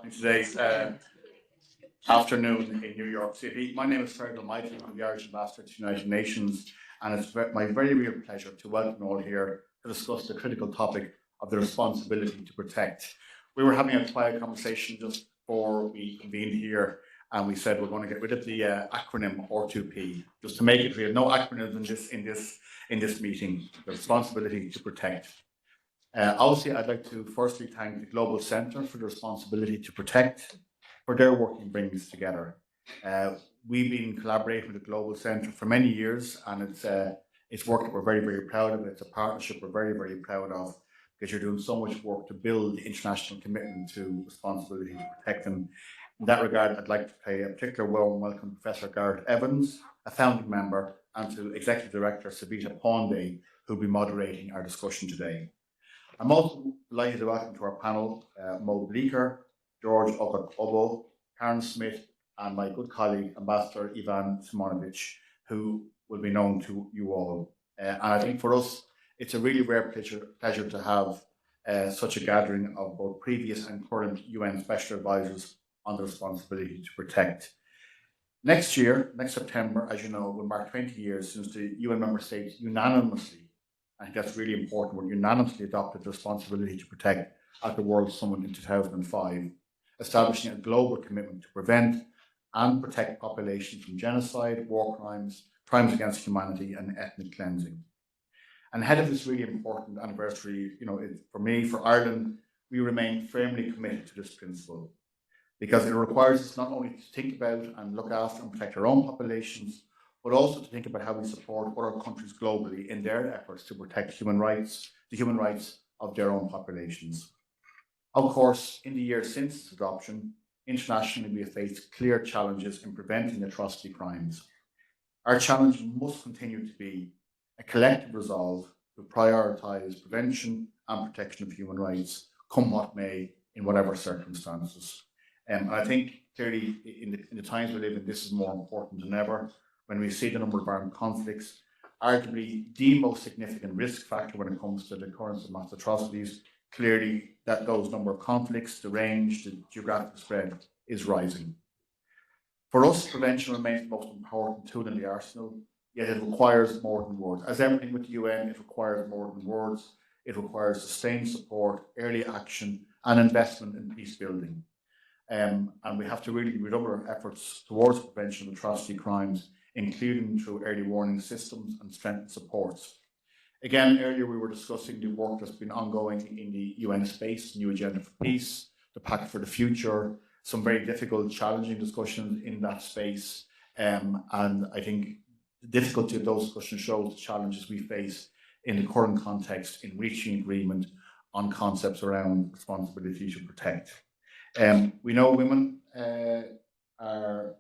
Today afternoon in New York City. My name is Fergal. I'm the Irish Ambassador to the United Nations, and it's my very real pleasure to welcome you all here to discuss the critical topic of the responsibility to protect. We were having a quiet conversation just before we convened here, and we said we're going to get rid of the acronym R2P, just to make it real. No acronyms in this meeting. The responsibility to protect. Obviously, I'd like to firstly thank the Global Centre for the Responsibility to Protect for their work in bringing this together. We've been collaborating with the Global Centre for many years, and it's work that we're very, very proud of. It's a partnership we're very, very proud of, because you're doing so much work to build the international commitment to responsibility to protect. And in that regard, I'd like to pay a particular warm welcome to Professor Gareth Evans, a founding member, and to Executive Director Savita Pawnday, who'll be moderating our discussion today. I'm also delighted to welcome to our panel Mo Bleeker, George Obo, Karen Smith, and my good colleague, Ambassador Evans-Sahnoun, who will be known to you all. And I think for us, it's a really rare pleasure to have such a gathering of both previous and current UN Special Advisors on the responsibility to protect. Next year, next September, as you know, will mark 20 years since the UN member states unanimously, I think that's really important, we unanimously adopted the responsibility to protect at the World Summit in 2005, establishing a global commitment to prevent and protect populations from genocide, war crimes, crimes against humanity, and ethnic cleansing. And ahead of this really important anniversary, for me, for Ireland, we remain firmly committed to this principle, because it requires us not only to think about and look after and protect our own populations, but also to think about how we support other countries globally in their efforts to protect human rights, the human rights of their own populations. Of course, in the years since its adoption, internationally we have faced clear challenges in preventing atrocity crimes. Our challenge must continue to be a collective resolve to prioritise prevention and protection of human rights, come what may, in whatever circumstances. And I think clearly in the times we live in, this is more important than ever. When we see the number of armed conflicts, arguably the most significant risk factor when it comes to the occurrence of mass atrocities, clearly those number of conflicts, the range, the geographic spread is rising. For us, prevention remains the most important tool in the arsenal, yet it requires more than words. As everything with the UN, it requires more than words. It requires sustained support, early action, and investment in peace building. And we have to really redouble our efforts towards prevention of atrocity crimes, including through early warning systems and strengthened supports. Again, earlier we were discussing the work that's been ongoing in the UN space, New Agenda for Peace, the Pact for the Future, some very difficult, challenging discussions in that space. And I think the difficulty of those discussions shows the challenges we face in the current context in reaching agreement on concepts around responsibility to protect. We know women are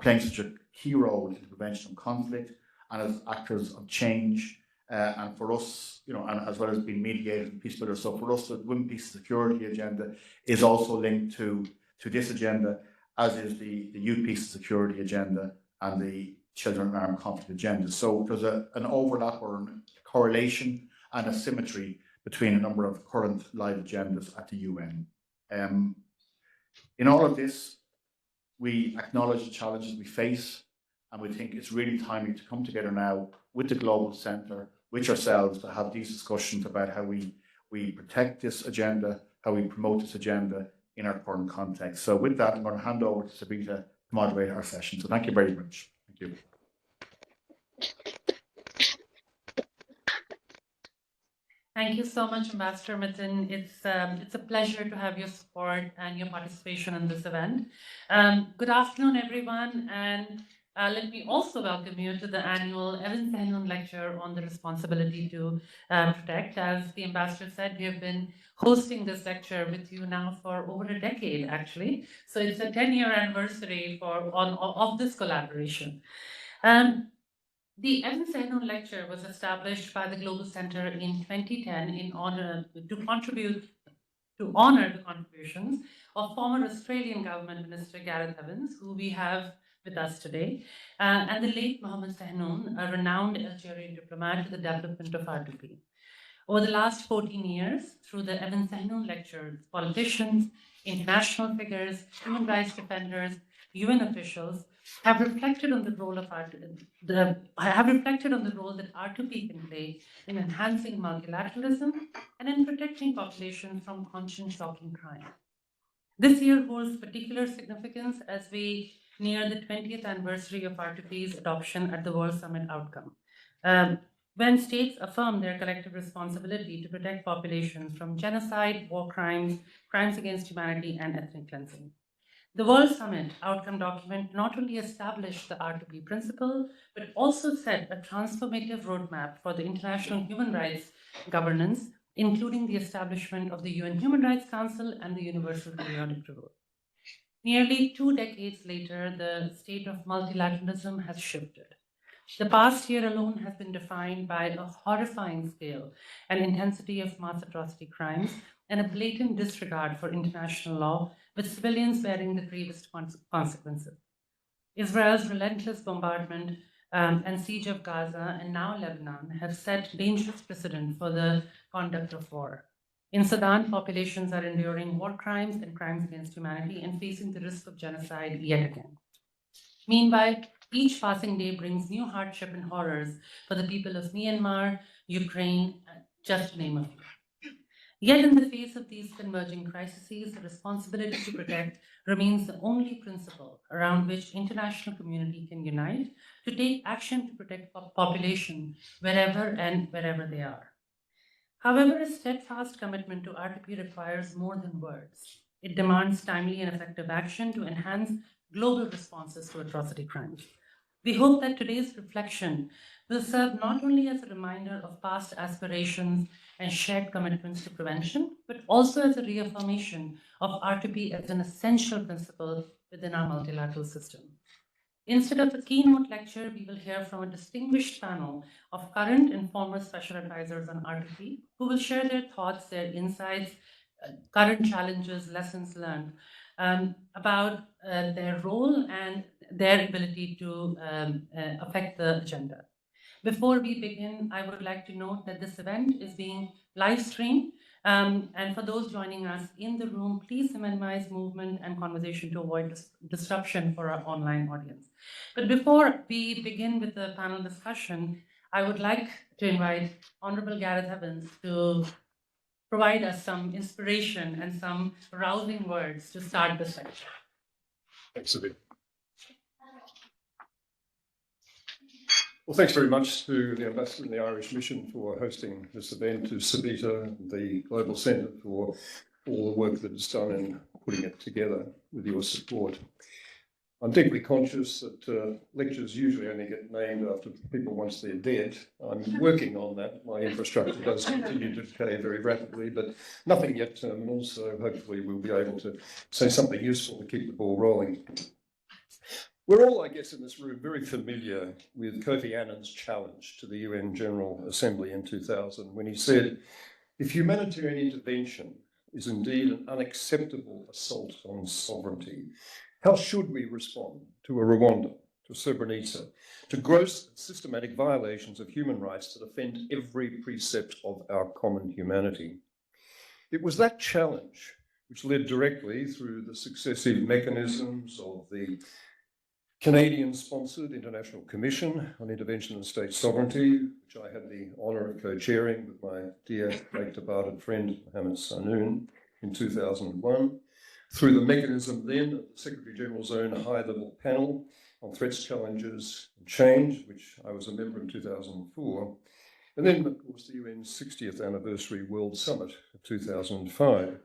playing such a key role in the prevention of conflict and as actors of change. And for us, and as well as being mediators and peace builders. So for us, the Women, Peace and Security agenda is also linked to this agenda, as is the Youth, Peace and Security agenda and the Children and Armed Conflict agenda. So there's an overlap or a correlation and a symmetry between a number of current live agendas at the UN. In all of this, we acknowledge the challenges we face, and we think it's really timely to come together now with the Global Centre, with yourselves, to have these discussions about how we protect this agenda, how we promote this agenda in our current context. So with that, I'm going to hand over to Savita to moderate our session. So thank you very much. Thank you. Thank you so much, Ambassador Mythen. It's a pleasure to have your support and your participation in this event. Good afternoon, everyone, and let me also welcome you to the annual Evans-Sahnoun Lecture on the responsibility to protect. As the Ambassador said, we have been hosting this lecture with you now for over a decade, actually. So it's a 10-year anniversary of this collaboration. The Evans-Sahnoun Lecture was established by the Global Centre in 2010 in order to honour the contributions of former Australian Government Minister Gareth Evans, who we have with us today, and the late Mohammed Sahnoun, a renowned Algerian diplomat, to the development of R2P. Over the last 14 years, through the Evans-Sahnoun Lecture, politicians, international figures, human rights defenders, UN officials have reflected on the role of that R2P can play in enhancing multilateralism and in protecting populations from conscience-shocking crime. This year holds particular significance as we near the 20th anniversary of R2P's adoption at the World Summit outcome, when states affirm their collective responsibility to protect populations from genocide, war crimes, crimes against humanity, and ethnic cleansing. The World Summit outcome document not only established the R2P principle, but also set a transformative roadmap for the international human rights governance, including the establishment of the UN Human Rights Council and the Universal Periodic Review. Nearly 2 decades later, the state of multilateralism has shifted. The past year alone has been defined by a horrifying scale and intensity of mass atrocity crimes and a blatant disregard for international law, with civilians bearing the gravest consequences. Israel's relentless bombardment and siege of Gaza and now Lebanon have set dangerous precedent for the conduct of war. In Sudan, populations are enduring war crimes and crimes against humanity and facing the risk of genocide yet again. Meanwhile, each passing day brings new hardship and horrors for the people of Myanmar, Ukraine, just to name a few. Yet in the face of these converging crises, the responsibility to protect remains the only principle around which international community can unite to take action to protect population wherever they are. However, a steadfast commitment to R2P requires more than words. It demands timely and effective action to enhance global responses to atrocity crimes. We hope that today's reflection will serve not only as a reminder of past aspirations and shared commitments to prevention, but also as a reaffirmation of R2P as an essential principle within our multilateral system. Instead of a keynote lecture, we will hear from a distinguished panel of current and former special advisors on R2P who will share their thoughts, their insights, current challenges, lessons learned about their role and their ability to affect the agenda. Before we begin, I would like to note that this event is being live streamed. And for those joining us in the room, please minimize movement and conversation to avoid disruption for our online audience. But before we begin with the panel discussion, I would like to invite Honorable Gareth Evans to provide us some inspiration and some rousing words to start the session. Thanks, Savita. Well, thanks very much to the Ambassador and the Irish Mission for hosting this event, to Savita, the Global Centre, for all the work that is done in putting it together with your support. I'm deeply conscious that lectures usually only get named after people once they're dead. I'm working on that. My infrastructure does continue to decay very rapidly, but nothing yet terminal, so hopefully we'll be able to say something useful to keep the ball rolling. We're all, I guess, in this room very familiar with Kofi Annan's challenge to the UN General Assembly in 2000 when he said, if humanitarian intervention is indeed an unacceptable assault on sovereignty, how should we respond to a Rwanda, to Srebrenica, to gross and systematic violations of human rights that offend every precept of our common humanity? It was that challenge which led directly through the successive mechanisms of the Canadian-sponsored International Commission on Intervention and State Sovereignty, which I had the honour of co-chairing with my dear, late departed friend, Evans-Sahnoun, in 2001, through the mechanism then of the Secretary-General's own high-level panel on threats, challenges and change, which I was a member in 2004, and then, of course, the UN's 60th anniversary World Summit of 2005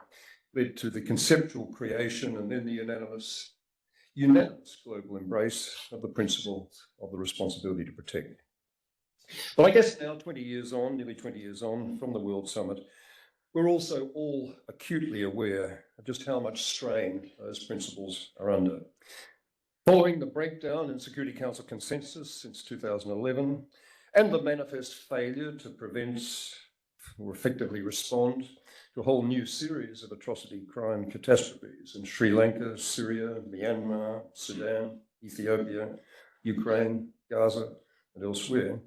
led to the conceptual creation and then the unanimous global embrace of the principle of the responsibility to protect. But I guess now, 20 years on, nearly 20 years on from the World Summit, we're also all acutely aware of just how much strain those principles are under. Following the breakdown in Security Council consensus since 2011 and the manifest failure to prevent or effectively respond to a whole new series of atrocity crime catastrophes in Sri Lanka, Syria, Myanmar, Sudan, Ethiopia, Ukraine, Gaza, and elsewhere,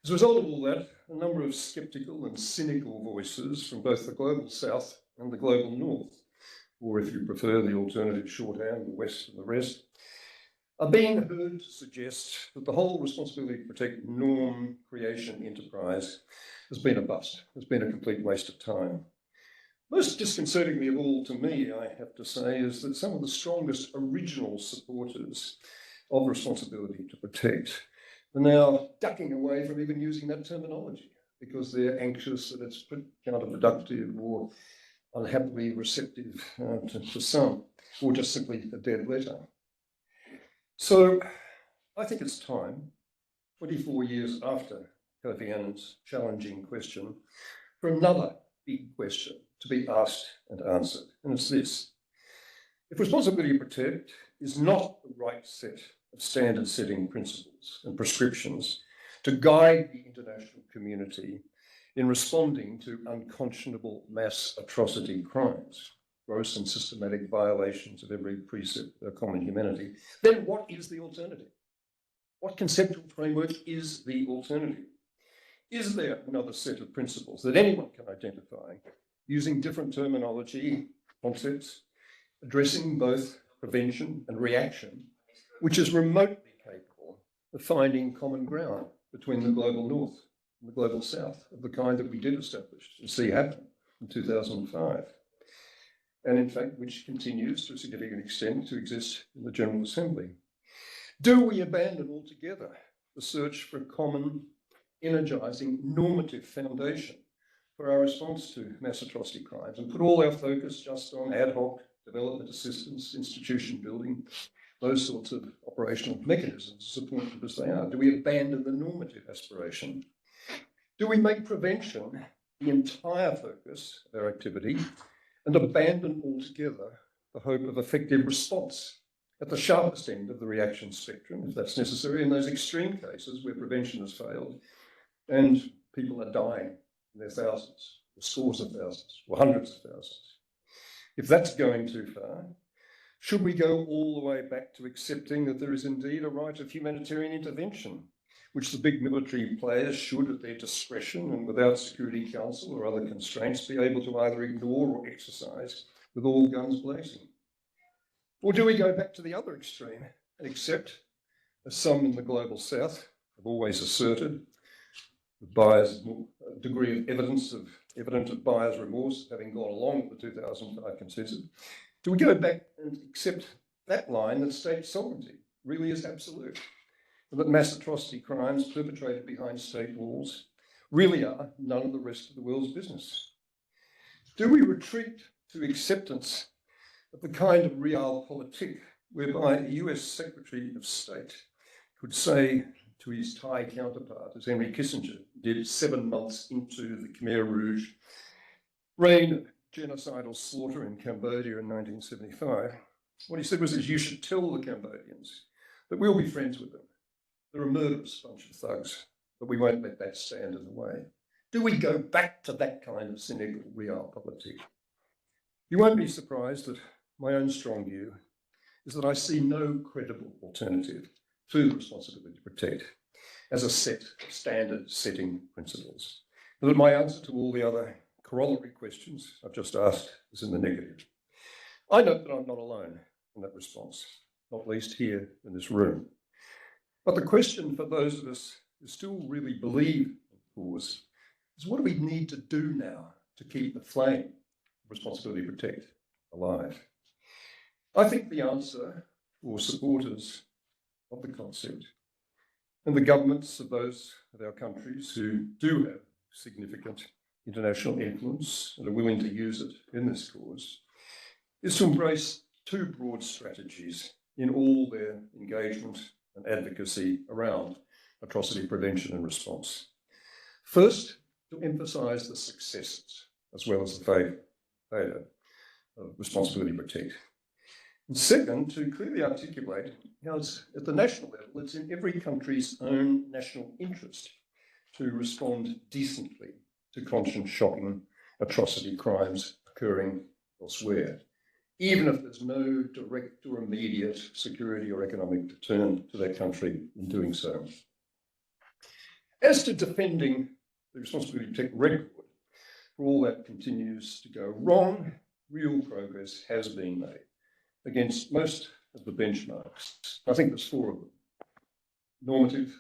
As a result of all that, a number of sceptical and cynical voices from both the global south and the global north, or if you prefer the alternative shorthand, the west and the rest, are being heard to suggest that the whole responsibility to protect norm creation enterprise has been a bust, has been a complete waste of time. Most disconcertingly of all to me, I have to say, is that some of the strongest original supporters of responsibility to protect are now ducking away from even using that terminology because they're anxious that it's counterproductive or unhappily receptive to some, or just simply a dead letter. So I think it's time, 24 years after Kofi Annan's challenging question, for another big question to be asked and answered. And it's this: if responsibility to protect is not the right set of standard setting principles and prescriptions to guide the international community in responding to unconscionable mass atrocity crimes, gross and systematic violations of every precept of common humanity, then what is the alternative? What conceptual framework is the alternative? Is there another set of principles that anyone can identify using different terminology, concepts, addressing both prevention and reaction, which is remotely capable of finding common ground between the global north and the global south, of the kind that we did establish and see happen in 2005, and in fact, which continues to a significant extent to exist in the General Assembly? Do we abandon altogether the search for a common, energising, normative foundation for our response to mass atrocity crimes and put all our focus just on ad hoc development assistance, institution building, those sorts of operational mechanisms, as important as they are? Do we abandon the normative aspiration? Do we make prevention the entire focus of our activity and abandon altogether the hope of effective response at the sharpest end of the reaction spectrum, if that's necessary, in those extreme cases where prevention has failed and people are dying in their thousands, or scores of thousands, or hundreds of thousands? If that's going too far, should we go all the way back to accepting that there is indeed a right of humanitarian intervention, which the big military players should, at their discretion and without Security Council or other constraints, be able to either ignore or exercise with all guns blazing? Or do we go back to the other extreme and accept, as some in the global south have always asserted, with buyers' degree of evident buyer's remorse, having gone along with the 2005 consensus, do we go back and accept that line that state sovereignty really is absolute, and that mass atrocity crimes perpetrated behind state walls really are none of the rest of the world's business? Do we retreat to acceptance of the kind of realpolitik whereby a US Secretary of State could say to his Thai counterpart, as Henry Kissinger did 7 months into the Khmer Rouge reign of genocidal slaughter in Cambodia in 1975, what he said was that you should tell the Cambodians that we'll be friends with them. They're a murderous bunch of thugs, but we won't let that stand in the way. Do we go back to that kind of cynical realpolitik? You won't be surprised that my own strong view is that I see no credible alternative to the responsibility to protect as a set of standard setting principles, and that my answer to all the other corollary questions I've just asked is in the negative. I note that I'm not alone in that response, not least here in this room. But the question for those of us who still really believe in cause is, what do we need to do now to keep the flame of responsibility to protect alive? I think the answer for supporters of the concept and the governments of those of our countries who do have significant international influence and are willing to use it in this cause is to embrace two broad strategies in all their engagement and advocacy around atrocity prevention and response. First, to emphasise the successes as well as the failure of responsibility to protect. And second, to clearly articulate how it's, at the national level, it's in every country's own national interest to respond decently to conscience-shocking atrocity crimes occurring elsewhere, even if there's no direct or immediate security or economic return to that country in doing so. As to defending the responsibility to protect record, for all that continues to go wrong, real progress has been made against most of the benchmarks. I think there's 4 of them: normative,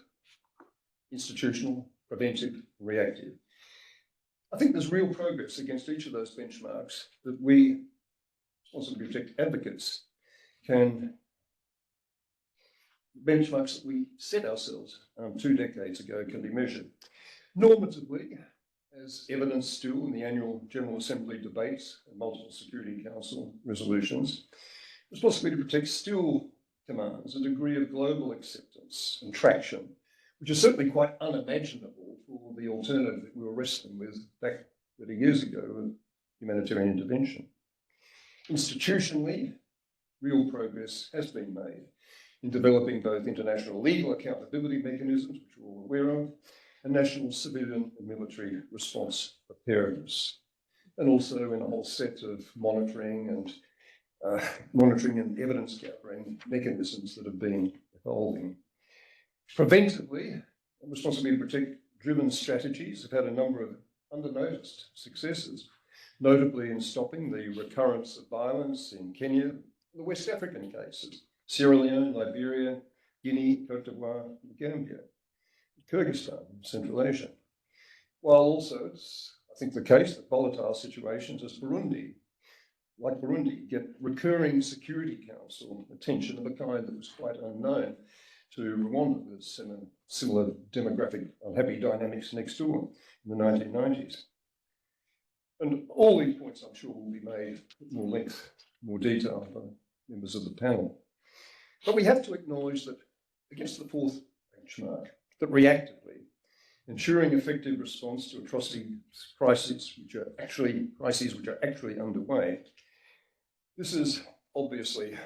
institutional, preventive, reactive. I think there's real progress against each of those benchmarks that we, responsibility to protect advocates, benchmarks that we set ourselves 2 decades ago can be measured. Normatively, as evidenced still in the annual General Assembly debates and multiple Security Council resolutions, responsibility to protect still commands a degree of global acceptance and traction, which is certainly quite unimaginable for the alternative that we were wrestling with back 30 years ago with humanitarian intervention. Institutionally, real progress has been made in developing both international legal accountability mechanisms, which we're all aware of, and national civilian and military response preparedness, and also in a whole set of monitoring and evidence gathering mechanisms that have been evolving. Preventively, responsibility to protect driven strategies have had a number of under-noticed successes, notably in stopping the recurrence of violence in Kenya, the West African cases, Sierra Leone, Liberia, Guinea, Cote d'Ivoire, and Gambia, Kyrgyzstan, Central Asia. While also it's, I think, the case that volatile situations as Burundi, get recurring Security Council attention of a kind that was quite unknown to Rwanda with similar demographic unhappy dynamics next door in the 1990s. And all these points, I'm sure, will be made with more length, more detail by members of the panel. But we have to acknowledge that against the 4th benchmark, that reactively, ensuring effective response to atrocity crises which are actually underway, this is obviously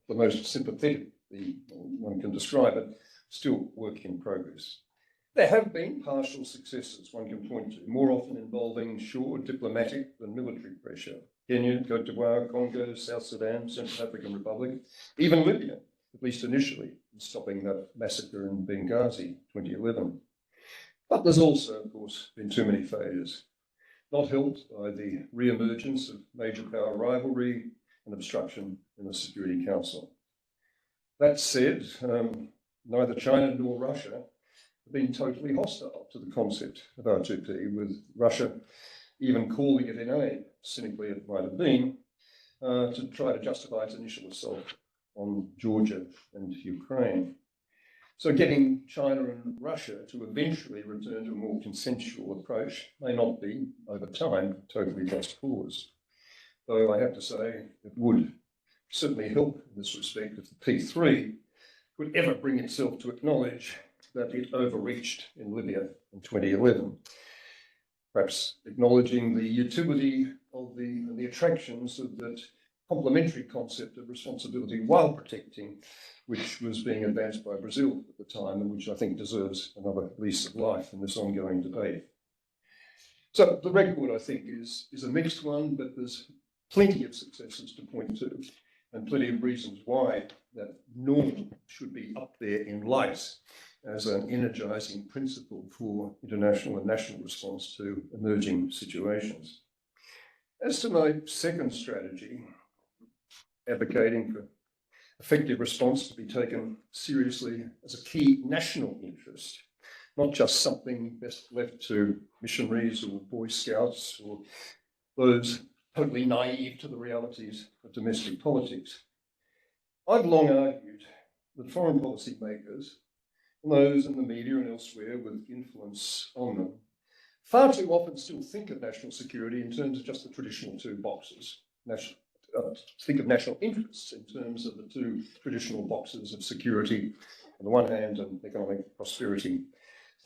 the most sympathetic one can describe it, still work in progress. There have been partial successes one can point to, more often involving diplomatic than military pressure. Kenya, Cote d'Ivoire, Congo, South Sudan, Central African Republic, even Libya, at least initially, in stopping that massacre in Benghazi, 2011. But there's also, of course, been too many failures, not helped by the re-emergence of major power rivalry and obstruction in the Security Council. That said, neither China nor Russia have been totally hostile to the concept of R2P, with Russia even calling it in aid, cynically it might have been, to try to justify its initial assault on Georgia and Ukraine. So getting China and Russia to eventually return to a more consensual approach may not be, over time, totally lost cause. Though I have to say it would certainly help in this respect if the P3 could ever bring itself to acknowledge that it overreached in Libya in 2011, perhaps acknowledging the utility of the attractions of that complementary concept of responsibility while protecting, which was being advanced by Brazil at the time, and which I think deserves another lease of life in this ongoing debate. So the record, I think, is a mixed one, but there's plenty of successes to point to, and plenty of reasons why that norm should be up there in lights as an energizing principle for international and national response to emerging situations. As to my second strategy, advocating for effective response to be taken seriously as a key national interest, not just something best left to missionaries or Boy Scouts or those totally naive to the realities of domestic politics. I've long argued that foreign policy makers, and those in the media and elsewhere with influence on them, far too often still think of national security in terms of just the traditional 2 boxes. Think of national interests in terms of the 2 traditional boxes of security on the one hand and economic prosperity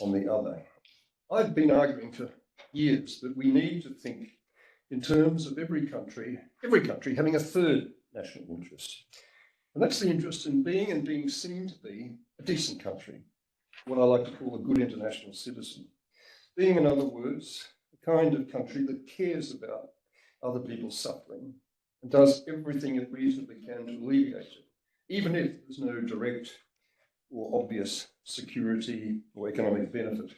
on the other. I've been arguing for years that we need to think in terms of every country having a 3rd national interest. And that's the interest in being and being seen to be a decent country, what I like to call a good international citizen. Being, in other words, the kind of country that cares about other people's suffering and does everything it reasonably can to alleviate it, even if there's no direct or obvious security or economic benefit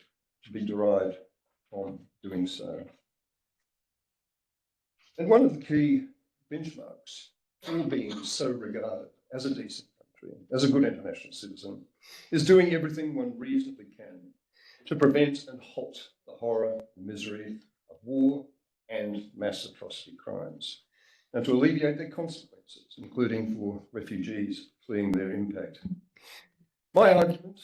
to be derived from doing so. And one of the key benchmarks for being so regarded as a decent country, as a good international citizen, is doing everything one reasonably can to prevent and halt the horror and misery of war and mass atrocity crimes, and to alleviate their consequences, including for refugees fleeing their impact. My argument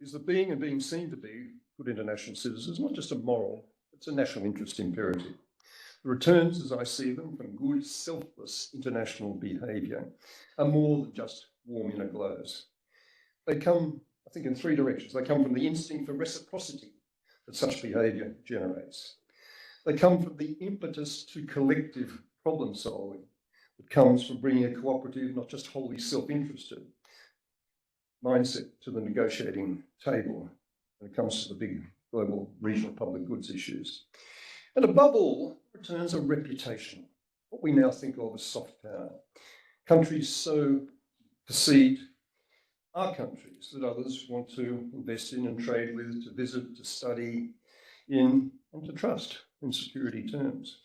is that being and being seen to be good international citizens is not just a moral, it's a national interest imperative. The returns, as I see them, from good, selfless international behaviour are more than just warm inner glows. They come, I think, in three directions. They come from the instinct for reciprocity that such behaviour generates. They come from the impetus to collective problem solving that comes from bringing a cooperative, not just wholly self-interested mindset to the negotiating table when it comes to the big global regional public goods issues. And above all, returns a reputation, what we now think of as soft power. Countries so perceived are countries that others want to invest in and trade with, to visit, to study in, and to trust in security terms.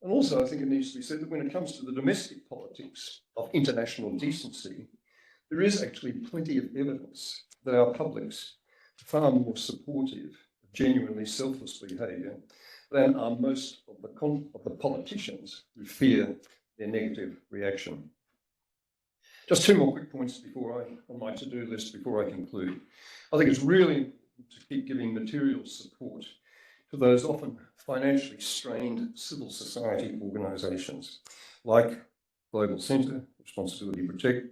And also, I think it needs to be said that when it comes to the domestic politics of international decency, there is actually plenty of evidence that our publics are far more supportive of genuinely selfless behaviour than are most of the politicians who fear their negative reaction. Just two more quick points on my to-do list before I conclude. I think it's really important to keep giving material support to those often financially strained civil society organisations like Global Centre, Responsibility Protect,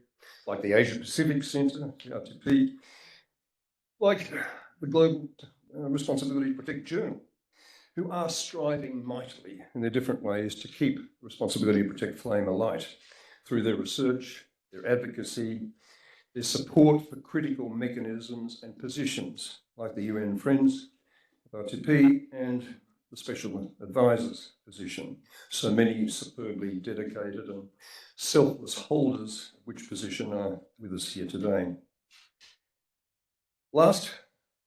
like the Asia Pacific Centre, the RTP, like the Global Responsibility Protect Journal, who are striving mightily in their different ways to keep Responsibility Protect flame alight through their research, their advocacy, their support for critical mechanisms and positions like the UN Friends of RTP and the Special Advisor's position. So many superbly dedicated and selfless holders of which position are with us here today. Last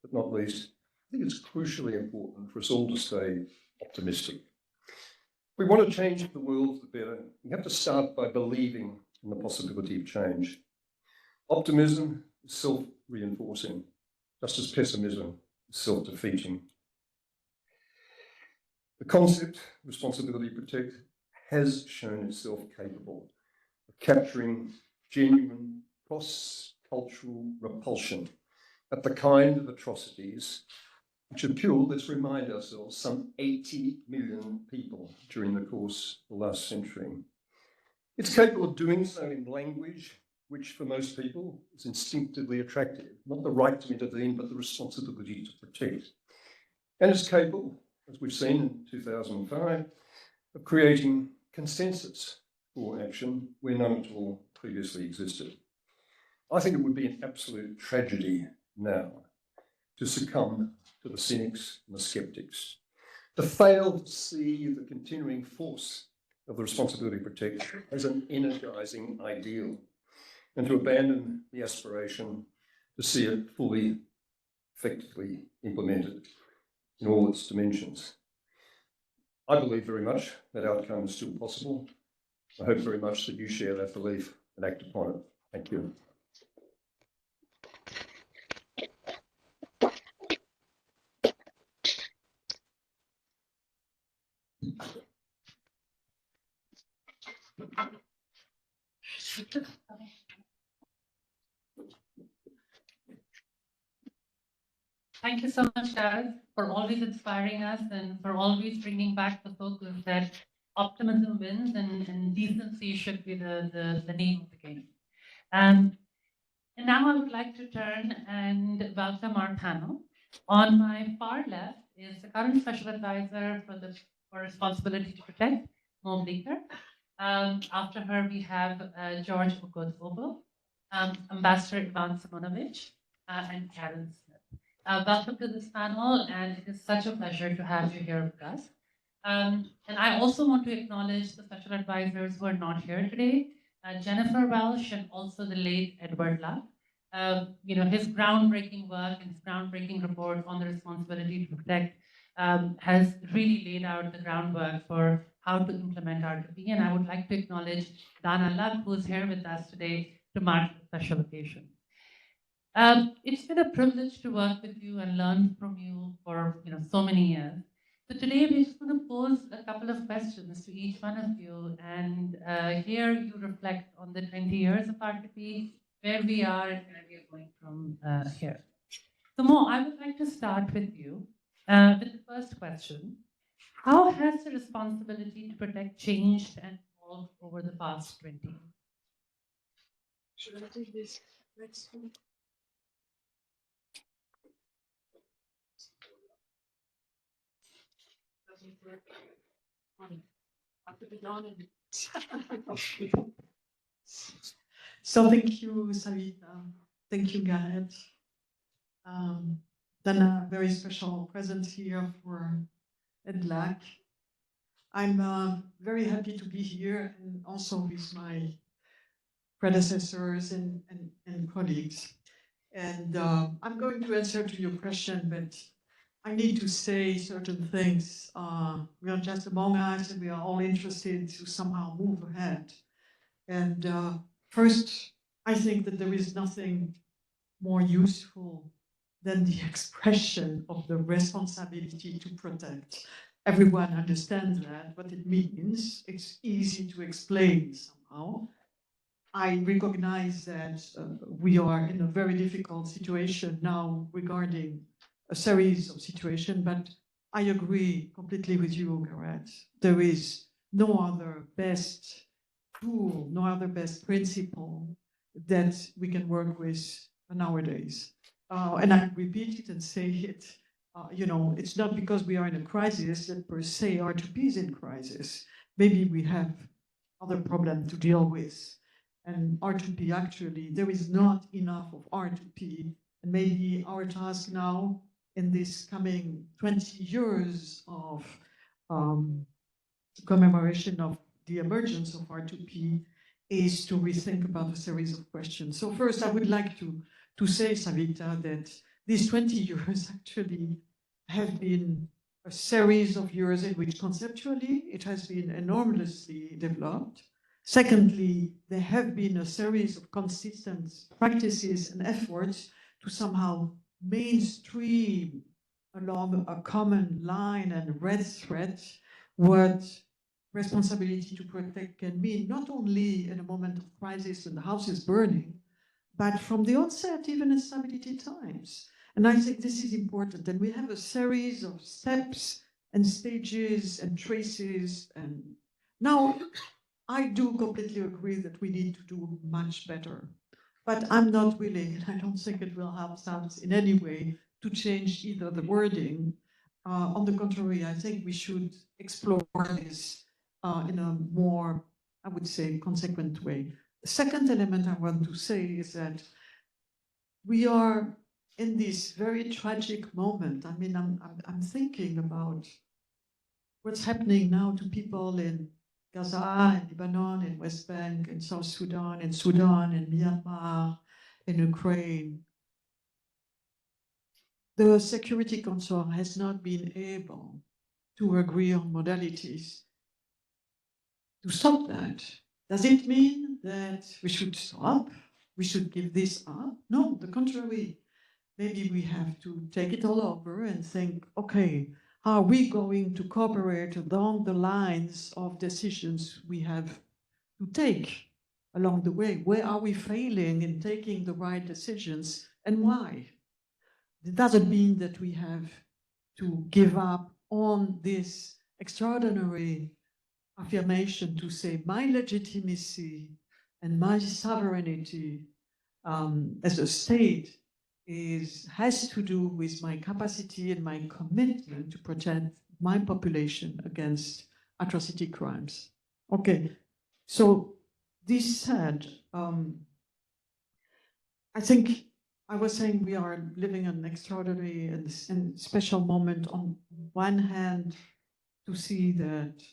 but not least, I think it's crucially important for us all to stay optimistic. If we want to change the world for the better, we have to start by believing in the possibility of change. Optimism is self-reinforcing, just as pessimism is self-defeating. The concept, Responsibility Protect, has shown itself capable of capturing genuine cross-cultural repulsion at the kind of atrocities which have killed, let's remind ourselves, some 80 million people during the course of the last century. It's capable of doing so in language which for most people is instinctively attractive, not the right to intervene, but the responsibility to protect. And it's capable, as we've seen in 2005, of creating consensus for action where none at all previously existed. I think it would be an absolute tragedy now to succumb to the cynics and the skeptics, to fail to see the continuing force of the Responsibility to Protect as an energising ideal, and to abandon the aspiration to see it fully, effectively implemented in all its dimensions. I believe very much that outcome is still possible. I hope very much that you share that belief and act upon it. Thank you. Thank you so much, Gareth, for always inspiring us and for always bringing back the focus that optimism wins and decency should be the name of the game. And now I would like to turn and welcome our panel. On my far left is the current Special Advisor for Responsibility to Protect, Hon Lecture. After her, we have George Okoth-Obo, Ambassador Evans-Sahnoun Lecture, and Karen Smith. Welcome to this panel, and it is such a pleasure to have you here with us. And I also want to acknowledge the special advisors who are not here today, Jennifer Welsh and also the late Edward Luck. his groundbreaking work and his groundbreaking report on the responsibility to protect has really laid out the groundwork for how to implement R2P. And I would like to acknowledge Dana Luck, who's here with us today to mark the special occasion. It's been a privilege to work with you and learn from you for so many years. So today we're just going to pose a couple of questions to each one of you and hear you reflect on the 20 years of R2P, where we are and where we are going from here. So Mo, I would like to start with you with the first question. How has the responsibility to protect changed and evolved over the past 20 years? Should I take this next one? Doesn't work. Have to be done. So thank you, Savita. Thank you, Gareth. Then a very special present here for EDLAC. I'm very happy to be here and also with my predecessors and colleagues. And I'm going to answer to your question, but I need to say certain things. We are just among us and we are all interested to somehow move ahead. And first, I think that there is nothing more useful than the expression of the responsibility to protect. Everyone understands that, what it means. It's easy to explain somehow. I recognize that we are in a very difficult situation now regarding a series of situations, but I agree completely with you, Gareth. There is no other best tool, no other best principle that we can work with nowadays. And I repeat it and say it, it's not because we are in a crisis that per se R2P is in crisis. Maybe we have other problems to deal with. And R2P, actually, there is not enough of R2P. And maybe our task now in this coming 20 years of commemoration of the emergence of R2P is to rethink about a series of questions. So first, I would like to say, Savita, that these 20 years actually have been a series of years in which conceptually it has been enormously developed. Secondly, there have been a series of consistent practices and efforts to somehow mainstream along a common line and red thread what responsibility to protect can mean, not only in a moment of crisis when the house is burning, but from the onset, even in stability times. And I think this is important. And we have a series of steps and stages and traces. And now I do completely agree that we need to do much better. But I'm not willing, and I don't think it will help us in any way, to change either the wording. On the contrary, I think we should explore this in a more, I would say, consequent way. The second element I want to say is that we are in this very tragic moment. I mean, I'm thinking about what's happening now to people in Gaza, in Lebanon, in West Bank, in South Sudan, in Myanmar, in Ukraine. The Security Council has not been able to agree on modalities to stop that. Does it mean that we should stop? We should give this up? No, the contrary. Maybe we have to take it all over and think, okay, how are we going to cooperate along the lines of decisions we have to take along the way? Where are we failing in taking the right decisions and why? It doesn't mean that we have to give up on this extraordinary affirmation to say my legitimacy and my sovereignty as a state has to do with my capacity and my commitment to protect my population against atrocity crimes. Okay, so this said, I think I was saying we are living an extraordinary and special moment on one hand to see that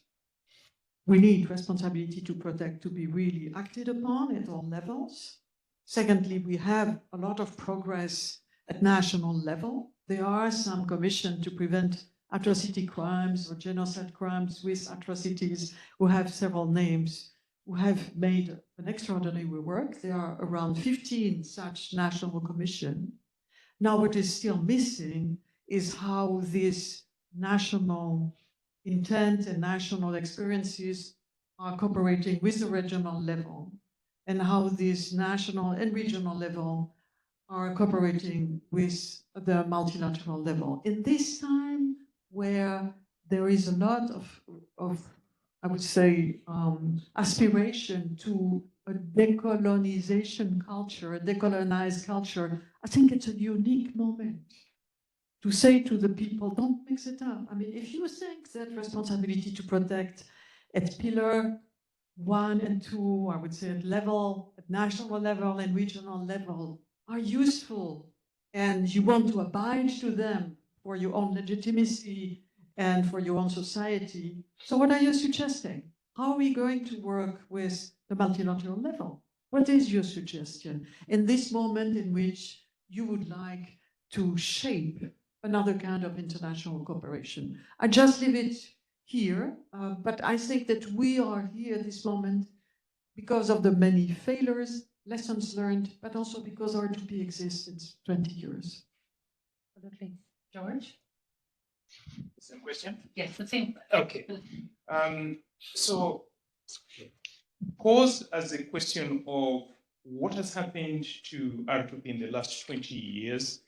we need responsibility to protect to be really acted upon at all levels. Secondly, we have a lot of progress at national level. There are some commissions to prevent atrocity crimes or genocide crimes with atrocities who have several names, who have made an extraordinary work. There are around 15 such national commissions. Now, what is still missing is how this national intent and national experiences are cooperating with the regional level, and how this national and regional level are cooperating with the multilateral level. In this time where there is a lot of I would say, aspiration to a decolonization culture, a decolonized culture, I think it's a unique moment to say to the people, don't mix it up. I mean, if you think that responsibility to protect at pillar 1 and 2, I would say at national level and regional level, are useful, and you want to abide to them for your own legitimacy and for your own society, so what are you suggesting? How are we going to work with the multilateral level? What is your suggestion in this moment in which you would like to shape another kind of international cooperation? I just leave it here, but I think that we are here at this moment because of the many failures, lessons learned, but also because R2P exists since 20 years. Absolutely. George? Same question? Yes, the same. Okay. So, posed as a question of what has happened to R2P in the last 20 years,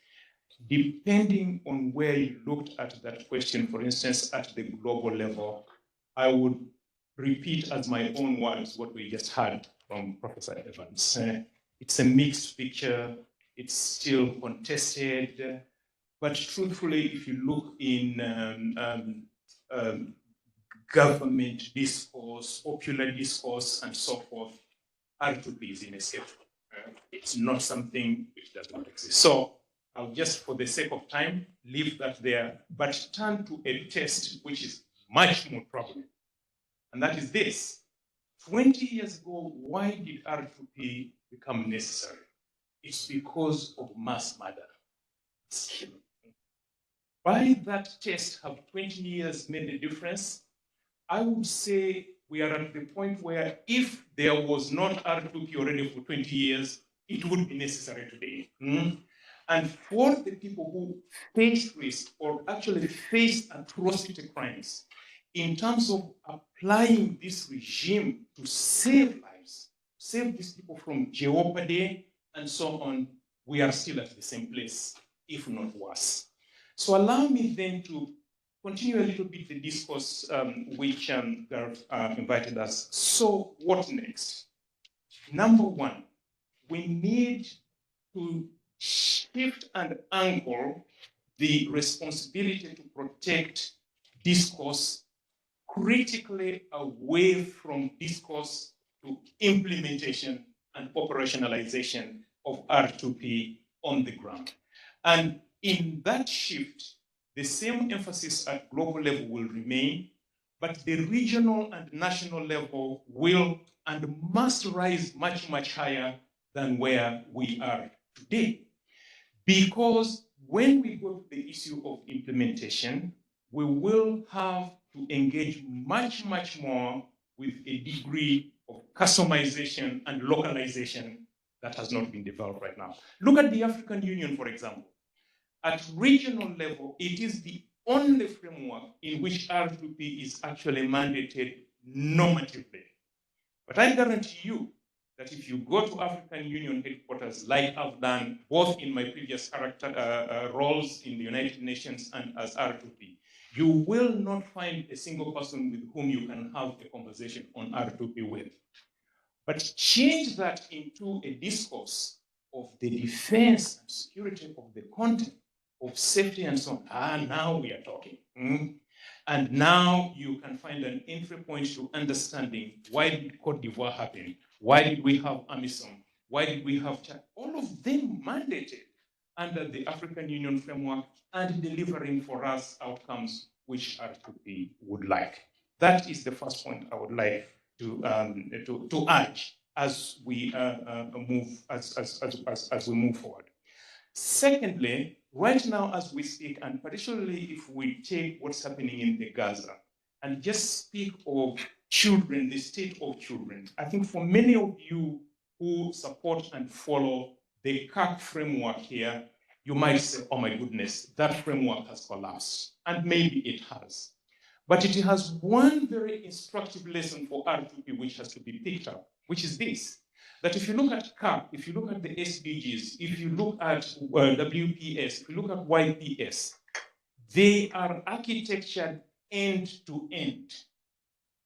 depending on where you looked at that question, for instance, at the global level, I would repeat as my own words what we just heard from Professor Evans. It's a mixed picture, it's still contested, but truthfully, if you look in government discourse, popular discourse, and so forth, R2P is inescapable. It's not something which does not exist. So I'll just, for the sake of time, leave that there, but turn to a test which is much more troubling. And that is this. 20 years ago, why did R2P become necessary? It's because of mass murder. By that test, have 20 years made a difference? I would say we are at the point where if there was not R2P already for 20 years, it would be necessary today. And for the people who face risk or actually face atrocity crimes, in terms of applying this regime to save lives, save these people from jeopardy and so on, we are still at the same place, if not worse. So allow me then to continue a little bit the discourse which Gareth invited us. So what next? Number one, we need to shift and angle the responsibility to protect discourse critically away from discourse to implementation and operationalization of R2P on the ground. And in that shift, the same emphasis at global level will remain, but the regional and national level will and must rise much, much higher than where we are today. Because when we go to the issue of implementation, we will have to engage much, much more with a degree of customization and localization that has not been developed right now. Look at the African Union, for example. At regional level, it is the only framework in which R2P is actually mandated normatively. But I guarantee you that if you go to African Union headquarters, like I've done both in my previous roles in the United Nations and as R2P, you will not find a single person with whom you can have a conversation on R2P with. But change that into a discourse of the defense and security of the content, of safety and so on. Now we are talking. And now you can find an entry point to understanding why did Cote d'Ivoire happen? Why did we have AMISOM? Why did we have Chad? All of them mandated under the African Union framework and delivering for us outcomes which R2P would like. That is the first point I would like to urge. as we move forward. Secondly, right now as we speak, and particularly if we take what's happening in the Gaza and just speak of children, the state of children, I think for many of you who support and follow the CAC framework here, you might say, oh my goodness, that framework has collapsed. And maybe it has. But it has one very instructive lesson for R2P which has to be picked up, which is this, that if you look at CAP, if you look at the SDGs, if you look at WPS, if you look at YPS, they are architectured end to end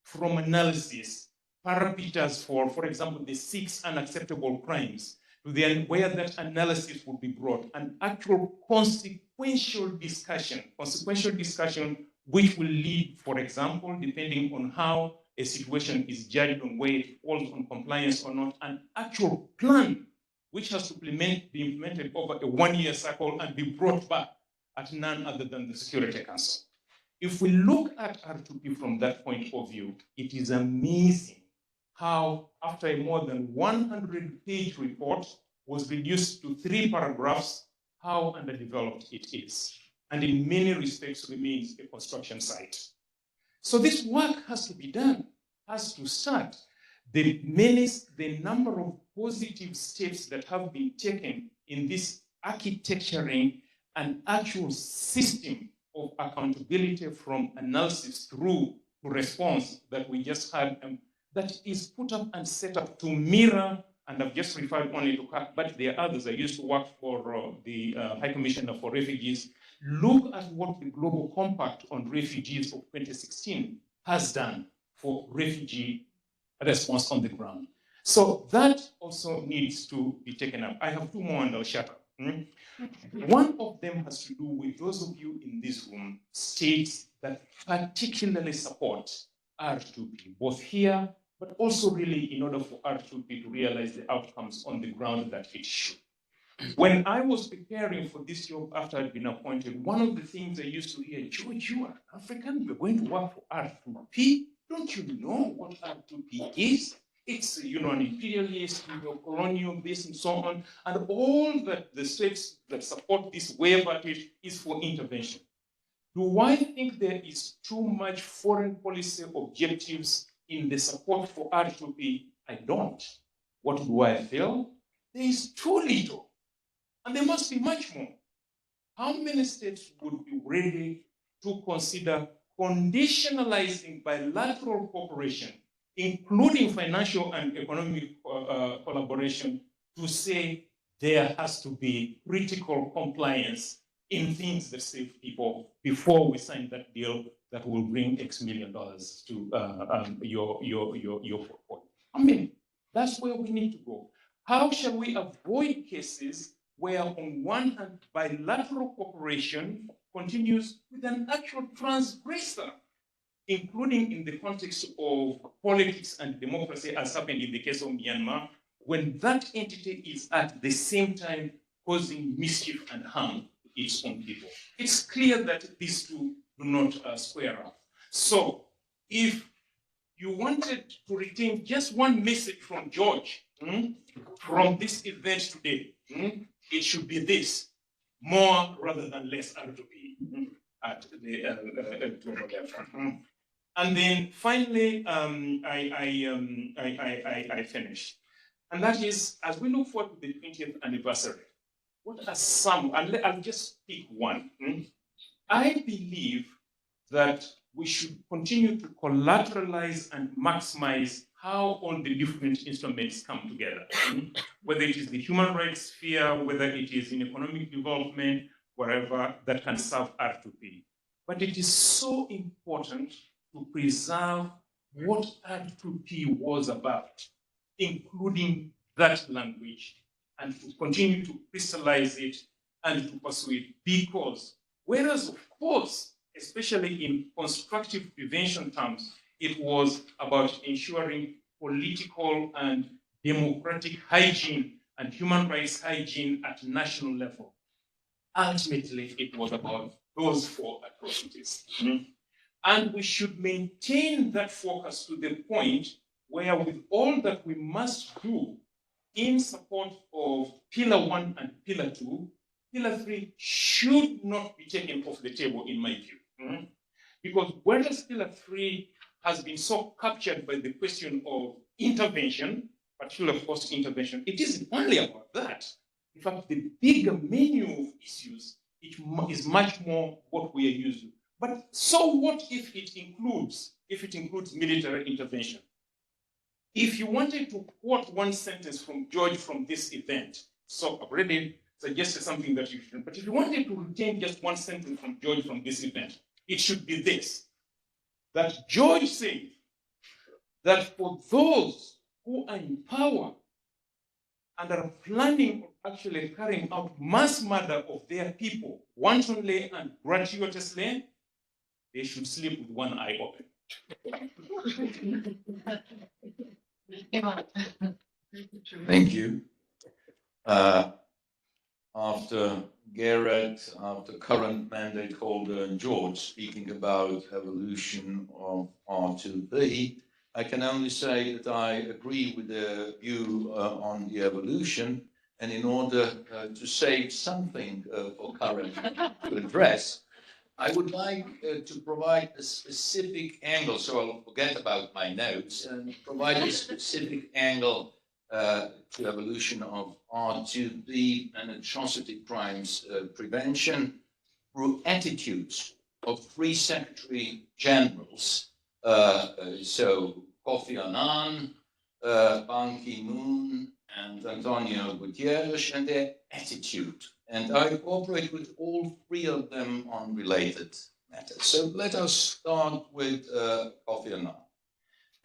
from analysis, parameters for example, the 6 unacceptable crimes, to then where that analysis would be brought, an actual consequential discussion which will lead, for example, depending on how a situation is judged on whether it falls on compliance or not, an actual plan which has to be implemented over a 1-year cycle and be brought back at none other than the Security Council. If we look at R2P from that point of view, it is amazing how after a more than 100-page report was reduced to 3 paragraphs, how underdeveloped it is, and in many respects remains a construction site. So this work has to be done, has to start. The number of positive steps that have been taken in this architecturing an actual system of accountability from analysis through to response that we just had, that is put up and set up to mirror, and I've just referred only to CAC, but there are others. I used to work for the High Commissioner for Refugees. Look at what the Global Compact on Refugees of 2016 has done for refugee response on the ground. So that also needs to be taken up. I have 2 more and I'll shut up. One of them has to do with those of you in this room, states that particularly support R2P, both here, but also really in order for R2P to realize the outcomes on the ground that it should. When I was preparing for this job after I'd been appointed, one of the things I used to hear, George, you are African, you're going to work for R2P. Don't you know what R2P is? It's, you know, an imperialist, you know, colonial base and so on. And all that the states that support this wave at it is for intervention. Do I think there is too much foreign policy objectives in the support for R2P? I don't. What do I feel? There is too little. And there must be much more. How many states would be ready to consider conditionalizing bilateral cooperation, including financial and economic collaboration, to say there has to be critical compliance in things that save people before we sign that deal that will bring X million dollars to your portfolio? I mean, that's where we need to go. How shall we avoid cases where on one hand bilateral cooperation continues with an actual transgressor, including in the context of politics and democracy, as happened in the case of Myanmar, when that entity is at the same time causing mischief and harm to its own people? It's clear that these two do not square up. So if you wanted to retain just one message from George from this event today, it should be this: more rather than less R2P at the global level. And then finally, I finish. And that is, as we look forward to the 20th anniversary, what are some, and I'll just pick one. I believe that we should continue to collateralize and maximize how all the different instruments come together, whether it is the human rights sphere, whether it is in economic development, wherever that can serve R2P. But it is so important to preserve what R2P was about, including that language, and to continue to crystallize it and to pursue it. Because whereas, of course, especially in constructive prevention terms, it was about ensuring political and democratic hygiene and human rights hygiene at national level. Ultimately, it was about those 4 atrocities. And we should maintain that focus to the point where with all that we must do in support of Pillar 1 and Pillar 2, Pillar 3 should not be taken off the table, in my view. Because whereas Pillar 3 has been so captured by the question of intervention, particularly, of course, intervention, it isn't only about that. In fact, the bigger menu of issues is much more what we are used to. But so what if it includes military intervention? If you wanted to quote one sentence from George from this event, so I've already suggested something that you shouldn't, but if you wanted to retain just one sentence from George from this event, it should be this, that George said that for those who are in power and are planning on actually carrying out mass murder of their people, wantonly and gratuitously, they should sleep with one eye open. Thank you. After Gareth, after current mandate holder and George speaking about evolution of R2B, I can only say that I agree with the view on the evolution, and in order to save something for current to address, I would like to provide a specific angle, so I'll forget about my notes, and provide a specific angle to evolution of R2B and atrocity crimes prevention through attitudes of three secretary generals, so Kofi Annan, Ban Ki-moon, and Antonio Guterres, and their attitude. And I cooperate with all three of them on related matters. So let us start with Kofi Annan.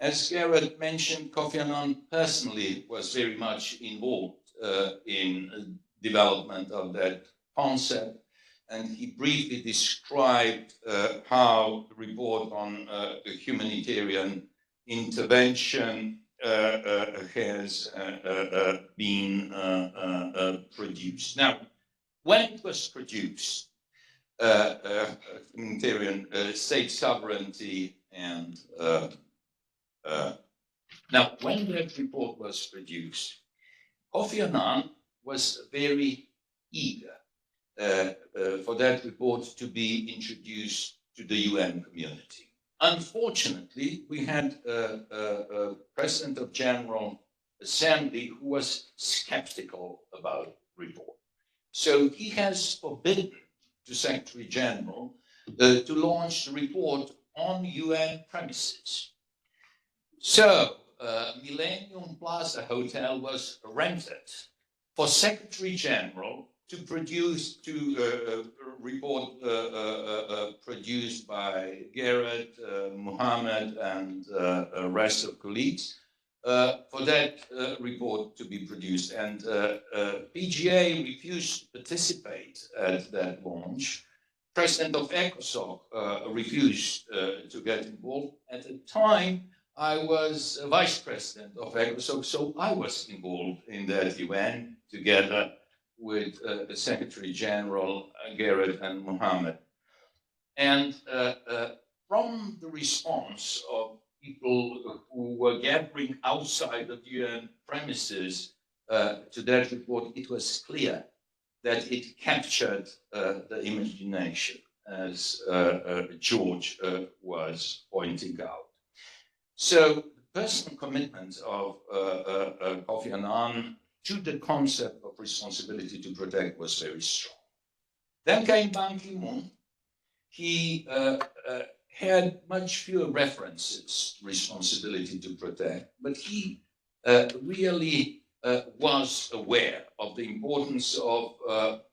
As Gareth mentioned, Kofi Annan personally was very much involved in development of that concept, and he briefly described how the report on humanitarian intervention has been produced. Now, when it was produced, humanitarian state sovereignty and now, when that report was produced, Kofi Annan was very eager for that report to be introduced to the UN community. Unfortunately, we had a President of General Assembly who was skeptical about the report. So he has forbidden to Secretary General to launch the report on UN premises. So, Millennium Plaza Hotel was rented for Secretary General to produce a report produced by Gareth, Mohammed, and the rest of colleagues for that report to be produced. And PGA refused to participate at that launch. President of ECOSOC refused to get involved. At the time, I was vice president of ECOSOC, so I was involved in that event together with the Secretary General, Gareth and Mohammed. And from the response of people who were gathering outside of UN premises to that report, it was clear that it captured the imagination, as George was pointing out. So the personal commitment of Kofi Annan to the concept of responsibility to protect was very strong. Then came Ban Ki-moon. He had much fewer references to responsibility to protect, but he really was aware of the importance of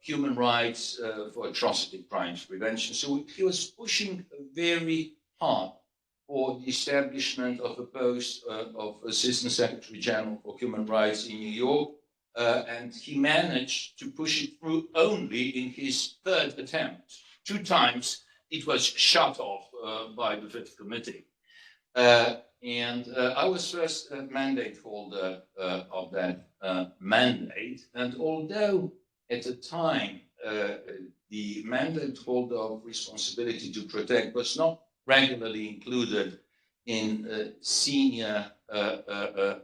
human rights for atrocity crimes prevention. So he was pushing very hard for the establishment of a post of Assistant Secretary General for Human Rights in New York, and he managed to push it through only in his third attempt. 2 times it was shut off by the Fifth Committee. And I was first mandate holder of that mandate, and although at the time the mandate holder of responsibility to protect was not regularly included in senior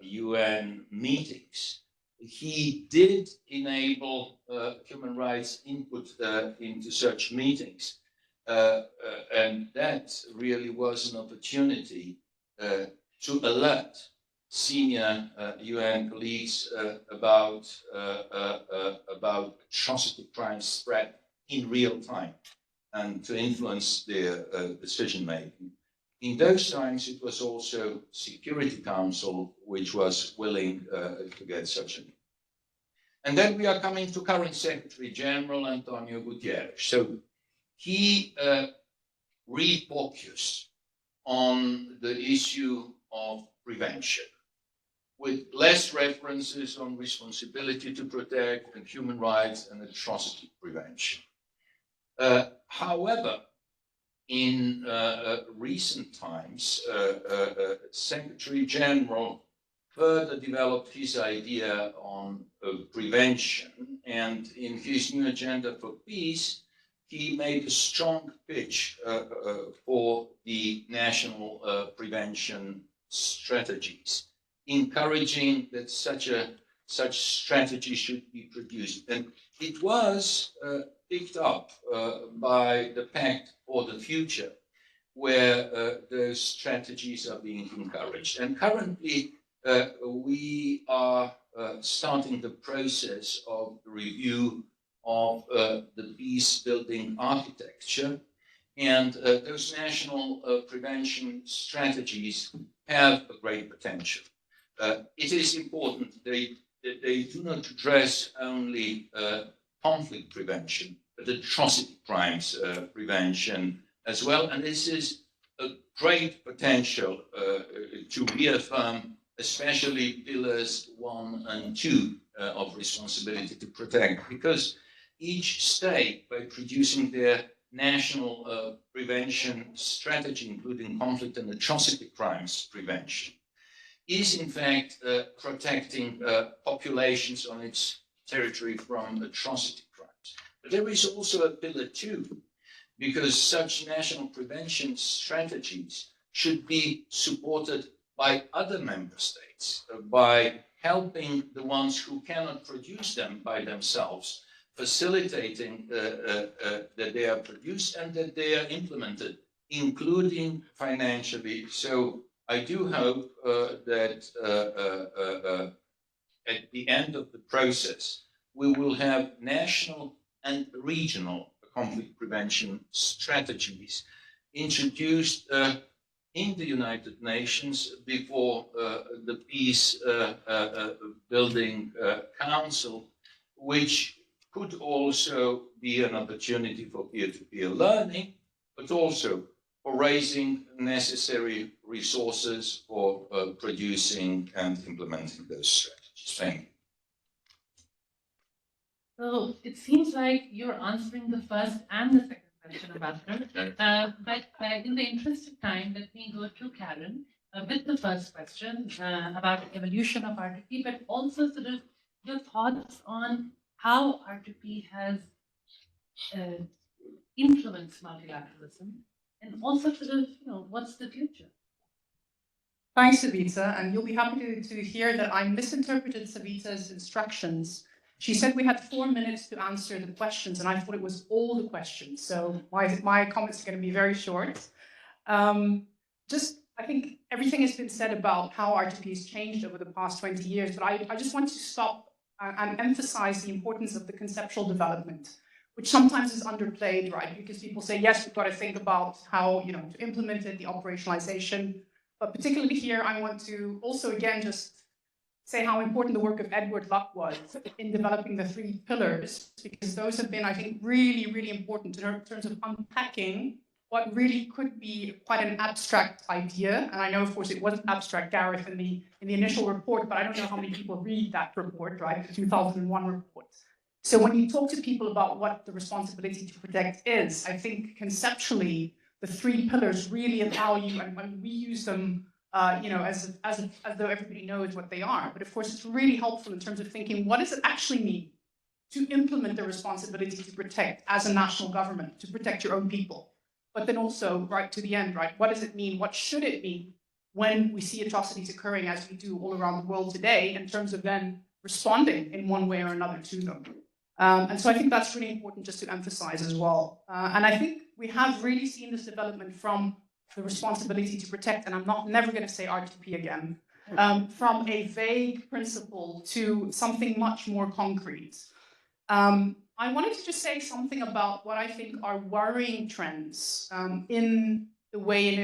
UN meetings. He did enable human rights input into such meetings. And that really was an opportunity to alert senior UN colleagues about atrocity crimes spread in real time and to influence their decision making. In those times, it was also Security Council which was willing to get such a meeting. And then we are coming to current Secretary General Antonio Guterres. So he refocused on the issue of prevention, with less references on responsibility to protect and human rights and atrocity prevention. However, in recent times, Secretary General further developed his idea on prevention, and in his new agenda for peace, he made a strong pitch for the national prevention strategies, encouraging that such strategy should be produced. And it was picked up by the Pact for the Future, where those strategies are being encouraged. And currently, we are starting the process of review of the peace-building architecture, and those national prevention strategies have a great potential. It is important they do not address only conflict prevention, but atrocity crimes prevention as well, and this is a great potential to reaffirm especially pillars 1 and 2 of responsibility to protect, because each state, by producing their national prevention strategy, including conflict and atrocity crimes prevention, is in fact protecting populations on its territory from atrocity crimes. But there is also a pillar 2, because such national prevention strategies should be supported by other member states, by helping the ones who cannot produce them by themselves, facilitating that they are produced and that they are implemented, including financially. So I do hope that at the end of the process, we will have national and regional conflict prevention strategies introduced in the United Nations before the Peace Building Council, which could also be an opportunity for peer-to-peer learning, but also for raising necessary resources for producing and implementing those strategies. Thank you. So it seems like you're answering the first and the second question, Ambassador. But in the interest of time, let me go to Karen with the first question about the evolution of R2P, but also sort of your thoughts on how R2P has influenced multilateralism, and also sort of, what's the future? Thanks, Savita, and you'll be happy to hear that I misinterpreted Savita's instructions. She said we had 4 minutes to answer the questions, and I thought it was all the questions. So my comments are going to be very short. I think everything has been said about how R2P has changed over the past 20 years, but I just want to stop and emphasize the importance of the conceptual development, which sometimes is underplayed, right? Because people say, yes, we've got to think about how, to implement it, the operationalization. But particularly here, I want to also, again, just say how important the work of Edward Luck was in developing the 3 pillars, because those have been, I think, really, really important in terms of unpacking what really could be quite an abstract idea. And I know, of course, it wasn't abstract, Gareth, in the initial report, but I don't know how many people read that report, right? The 2001 report. So when you talk to people about what the responsibility to protect is, I think conceptually, the 3 pillars really allow you, and when we use them, as though everybody knows what they are. But of course, it's really helpful in terms of thinking, what does it actually mean to implement the responsibility to protect as a national government, to protect your own people? But then also, right to the end, right, what does it mean? What should it mean when we see atrocities occurring as we do all around the world today, in terms of then responding in one way or another to them. And so I think that's really important just to emphasize as well. And I think we have really seen this development from the responsibility to protect, and I'm never going to say R2P again, from a vague principle to something much more concrete. I wanted to just say something about what I think are worrying trends in the way in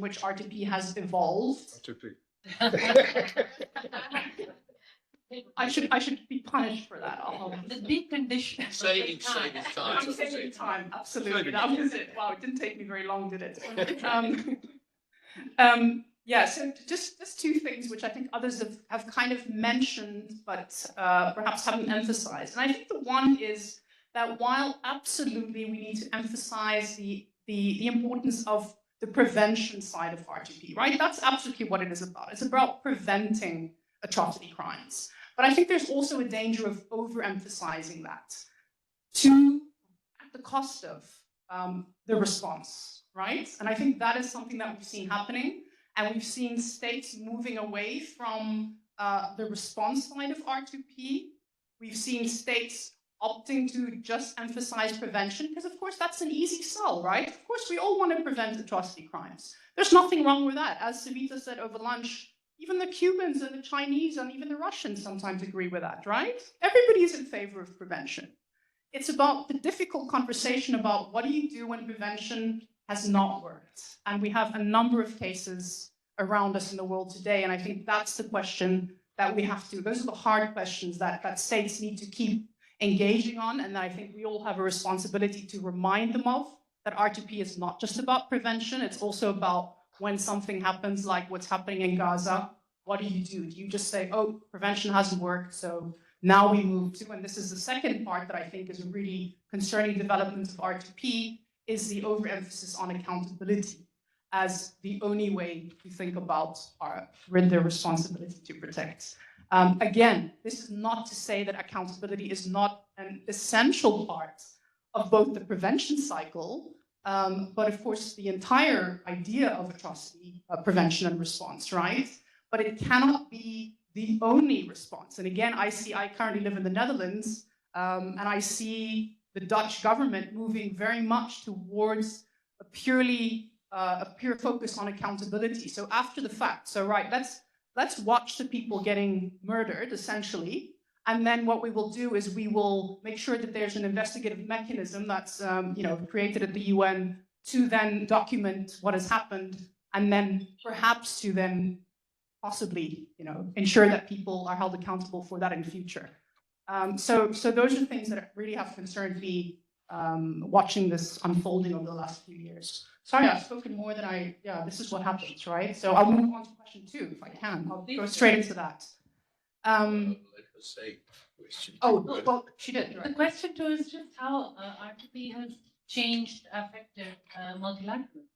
which R2P has evolved. R2P. I should be punished for that. The decondition. Saving time. I'm saving time, absolutely. That was it. Wow, it didn't take me very long, did it? Yeah, so just two things which I think others have kind of mentioned, but perhaps haven't emphasized. And I think the one is that while absolutely we need to emphasize the importance of the prevention side of R2P, right? That's absolutely what it is about. It's about preventing atrocity crimes. But I think there's also a danger of overemphasizing that at the cost of the response, right? And I think that is something that we've seen happening. And we've seen states moving away from the response side of R2P. We've seen states opting to just emphasize prevention, because of course that's an easy sell, right? Of course we all want to prevent atrocity crimes. There's nothing wrong with that. As Savita said over lunch, even the Cubans and the Chinese and even the Russians sometimes agree with that, right? Everybody is in favor of prevention. It's about the difficult conversation about what do you do when prevention has not worked. And we have a number of cases around us in the world today, and I think that's the question that we have to, those are the hard questions that states need to keep engaging on, and that I think we all have a responsibility to remind them of, that R2P is not just about prevention, it's also about when something happens like what's happening in Gaza, what do? Do you just say, oh, prevention hasn't worked, so now we move to, and this is the second part that I think is a really concerning development of R2P, is the overemphasis on accountability as the only way to think about their responsibility to protect. Again, this is not to say that accountability is not an essential part of both the prevention cycle, but of course the entire idea of atrocity prevention and response, right? But it cannot be the only response. And again, I currently live in the Netherlands, and I see the Dutch government moving very much towards a pure focus on accountability. So after the fact, so right, let's watch the people getting murdered, essentially. And then what we will do is we will make sure that there's an investigative mechanism that's created at the UN to then document what has happened, and then perhaps to then possibly ensure that people are held accountable for that in the future. So those are things that really have concerned me watching this unfolding over the last few years. Sorry, I've spoken more than this is what happens, right? So I'll move on to question 2, if I can. I'll go straight into that. Let us say question. Oh, well, she did. The Right? question 2 is just how R2P has changed, affected multilateralism.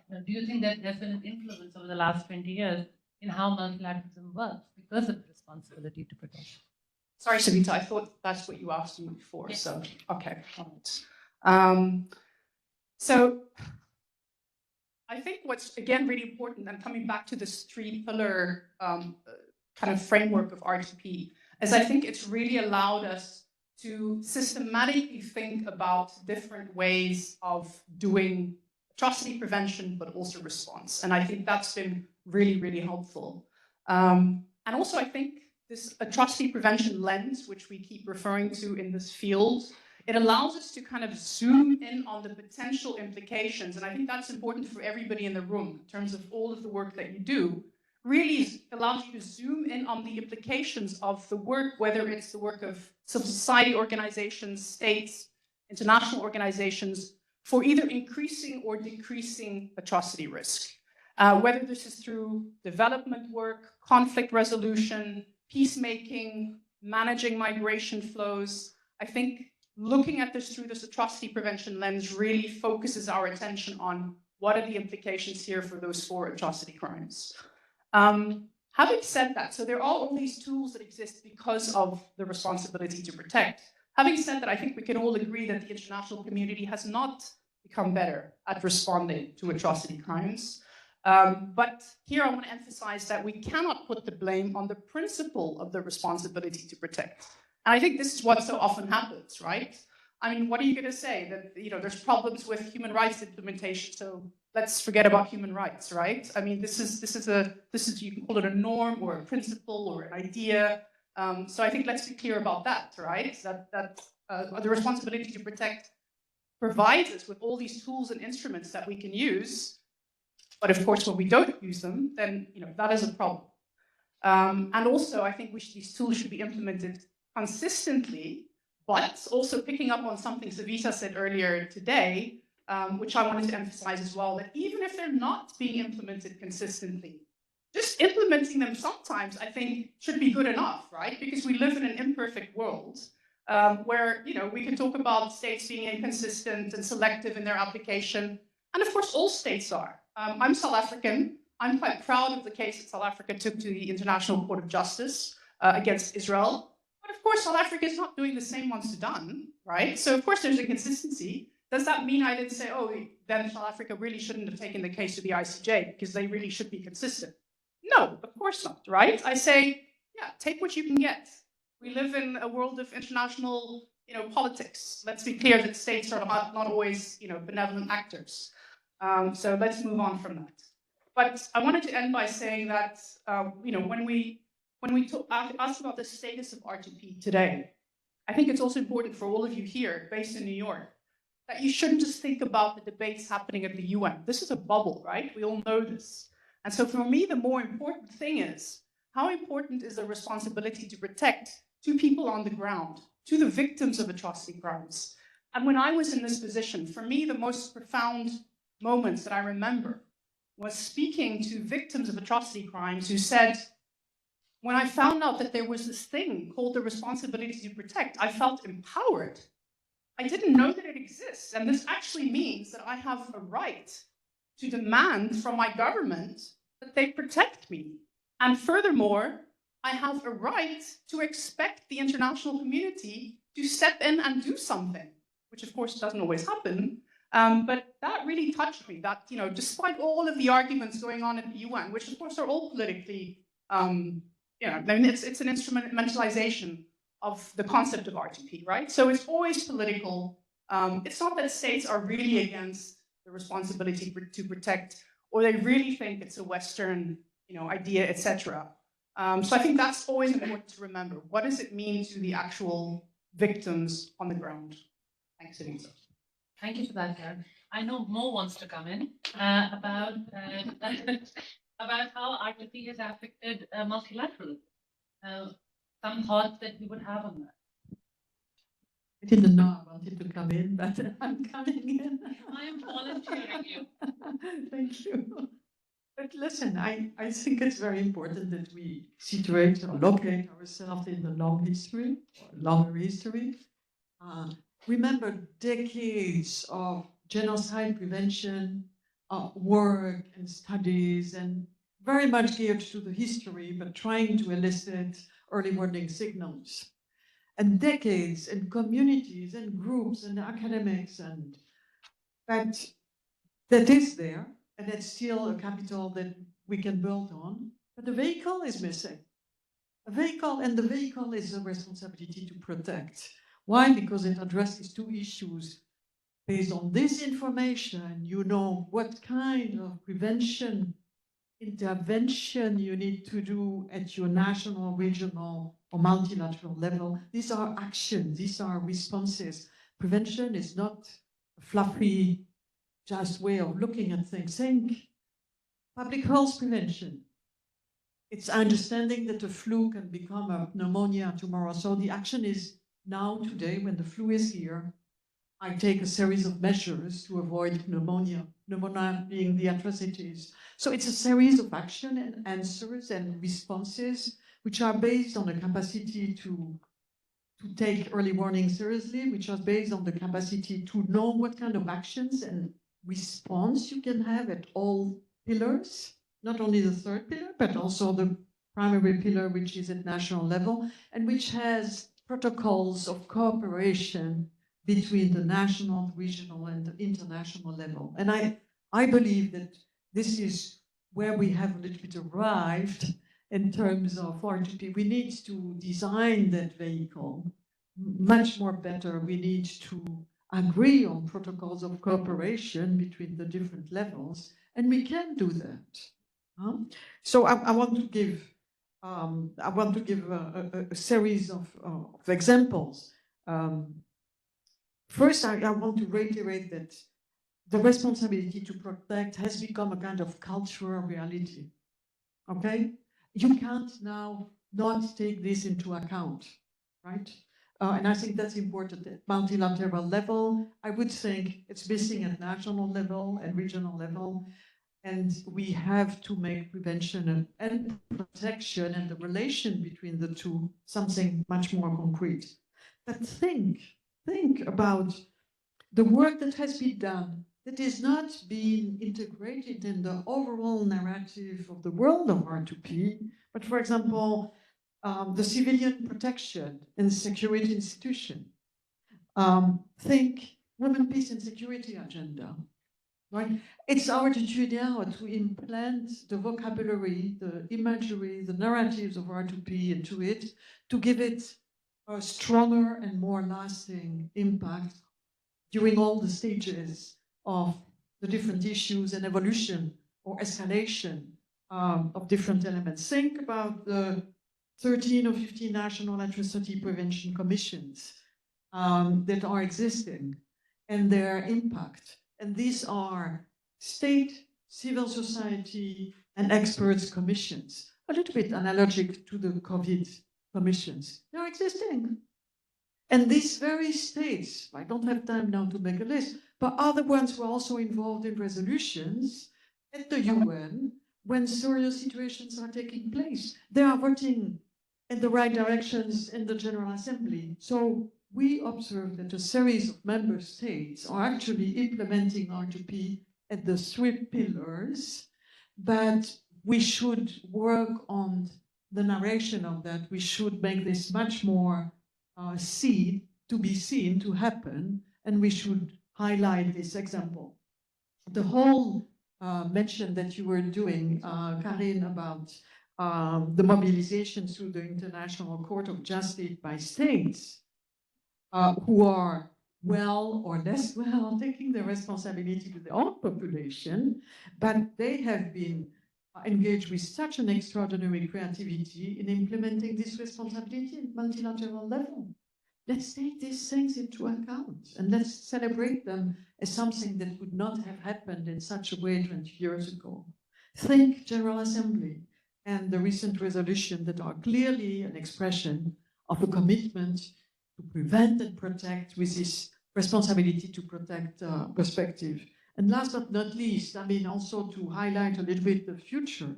Now, do you think that there's been an influence over the last 20 years in how multilateralism works because of the responsibility to protect? Sorry, Savita, I thought that's what you asked me before. Yes. So, okay. All right. So I think what's, again, really important, and coming back to this 3-pillar kind of framework of R2P, is I think it's really allowed us to systematically think about different ways of doing atrocity prevention, but also response. And I think that's been really, really helpful. And also, I think this atrocity prevention lens, which we keep referring to in this field, it allows us to kind of zoom in on the potential implications. And I think that's important for everybody in the room in terms of all of the work that you do. Really allows you to zoom in on the implications of the work, whether it's the work of civil society organizations, states, international organizations, for either increasing or decreasing atrocity risk. Whether this is through development work, conflict resolution, peacemaking, managing migration flows. I think looking at this through this atrocity prevention lens really focuses our attention on what are the implications here for those 4 atrocity crimes. Having said that, so there are all these tools that exist because of the responsibility to protect. Having said that, I think we can all agree that the international community has not become better at responding to atrocity crimes. But here I want to emphasize that we cannot put the blame on the principle of the responsibility to protect. And I think this is what so often happens, right? I mean, what are you going to say? That, you know, there's problems with human rights implementation, so let's forget about human rights, right? I mean, this is you can call it a norm or a principle or an idea. So I think let's be clear about that, right? That the responsibility to protect provides us with all these tools and instruments that we can use. But of course, when we don't use them, then, you know, that is a problem. And also, I think these tools should be implemented consistently, but also picking up on something Savita said earlier today, which I wanted to emphasize as well, that even if they're not being implemented consistently, just implementing them sometimes, I think, should be good enough, right? Because we live in an imperfect world where, you know, we can talk about states being inconsistent and selective in their application. And of course, all states are. I'm South African. I'm quite proud of the case that South Africa took to the International Court of Justice against Israel. But of course, South Africa is not doing the same on Sudan, right? So of course, there's inconsistency. Does that mean I didn't say, oh, then South Africa really shouldn't have taken the case to the ICJ because they really should be consistent? No, of course not, right? I say, yeah, take what you can get. We live in a world of international, you know, politics. Let's be clear that states are not always, you know, benevolent actors. So let's move on from that. But I wanted to end by saying that, you know, when we ask about the status of R2P today, I think it's also important for all of you here, based in New York, that you shouldn't just think about the debates happening at the UN. This is a bubble, right? We all know this. And so for me, the more important thing is, how important is the responsibility to protect to people on the ground, to the victims of atrocity crimes? And when I was in this position, for me, the most profound moments that I remember was speaking to victims of atrocity crimes who said, when I found out that there was this thing called the responsibility to protect, I felt empowered. I didn't know that it exists. And this actually means that I have a right to demand from my government that they protect me. And furthermore, I have a right to expect the international community to step in and do something, which of course doesn't always happen. But that really touched me, that, you know, despite all of the arguments going on at the UN, which of course are all politically, you know, I mean, it's an instrumentalization of the concept of R2P, right? So it's always political. It's not that states are really against the responsibility to protect, or they really think it's a Western, you know, idea, etc. So I think that's always important to remember. What does it mean to the actual victims on the ground? Thanks, Anita. Thank you for that, Gareth. I know Mo wants to come in about about how R2P has affected multilateralism. Some thoughts that you would have on that. I didn't know I wanted to come in, but I'm coming in. I am volunteering you. Thank you. But listen, I think it's very important that we situate or locate ourselves in the long history, or longer history. Remember decades of genocide prevention, work and studies, and very much geared to the history, but trying to elicit early warning signals. And decades and communities and groups and academics, and that is there, and it's still a capital that we can build on. But the vehicle is missing. A vehicle, and the vehicle is a responsibility to protect. Why? Because it addresses two issues. Based on this information, you know what kind of prevention intervention you need to do at your national, regional, or multilateral level. These are actions, these are responses. Prevention is not a fluffy, just way of looking at things. Think public health prevention. It's understanding that the flu can become a pneumonia tomorrow. So the action is now, today, when the flu is here, I take a series of measures to avoid pneumonia, pneumonia being the atrocities. So it's a series of action and answers and responses which are based on the capacity to take early warning seriously, which are based on the capacity to know what kind of actions and response you can have at all pillars, not only the third pillar, but also the primary pillar, which is at national level, and which has protocols of cooperation between the national, regional, and the international level. And I believe that this is where we have a little bit arrived in terms of R2P. We need to design that vehicle much more better. We need to agree on protocols of cooperation between the different levels, and we can do that. So I want to give a series of examples. First, I want to reiterate that the responsibility to protect has become a kind of cultural reality. Okay? You can't now not take this into account, right? And I think that's important at multilateral level. I would think it's missing at national level and regional level. And we have to make prevention and protection and the relation between the two something much more concrete. But think about the work that has been done that is not being integrated in the overall narrative of the world of R2P, but for example, the civilian protection and security institution. Think women, peace and security agenda, right? It's our duty now to implant the vocabulary, the imagery, the narratives of R2P into it, to give it a stronger and more lasting impact during all the stages of the different issues and evolution or escalation of different elements. Think about the 13 or 15 national atrocity prevention commissions that are existing and their impact. And these are state, civil society, and experts commissions, a little bit analogic to the COVID commissions. They're existing. And these very states, I don't have time now to make a list, but other ones were also involved in resolutions at the UN when serious situations are taking place. They are voting in the right directions in the General Assembly. So we observe that a series of member states are actually implementing R2P at the 3 pillars, but we should work on the narration of that. We should make this much more to happen, and we should highlight this example. The whole mention that you were doing, Karin, about the mobilization through the International Court of Justice by states who are well or less well taking the responsibility to their own population, but they have been engaged with such an extraordinary creativity in implementing this responsibility at multilateral level. Let's take these things into account and let's celebrate them as something that would not have happened in such a way 20 years ago. Think General Assembly and the recent resolution that are clearly an expression of a commitment to prevent and protect with this responsibility to protect perspective. And last but not least, I mean, also to highlight a little bit the future.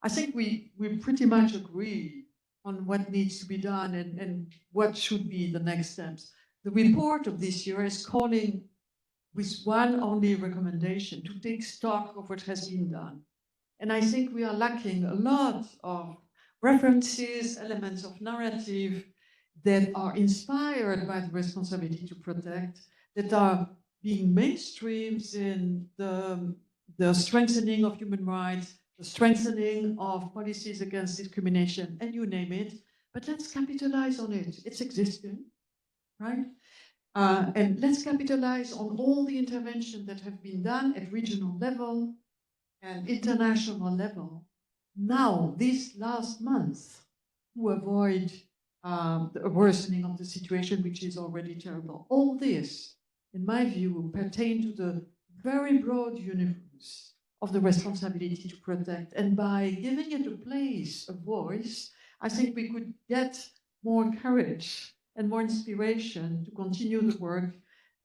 I think we pretty much agree on what needs to be done and what should be the next steps. The report of this year is calling with one only recommendation to take stock of what has been done. And I think we are lacking a lot of references, elements of narrative that are inspired by the responsibility to protect, that are being mainstreamed in the strengthening of human rights, the strengthening of policies against discrimination, and you name it. But let's capitalize on it. It's existing, right? And let's capitalize on all the interventions that have been done at regional level and international level now, this last month, to avoid the worsening of the situation, which is already terrible. All this, in my view, pertain to the very broad universe of the responsibility to protect. And by giving it a place, a voice, I think we could get more courage and more inspiration to continue the work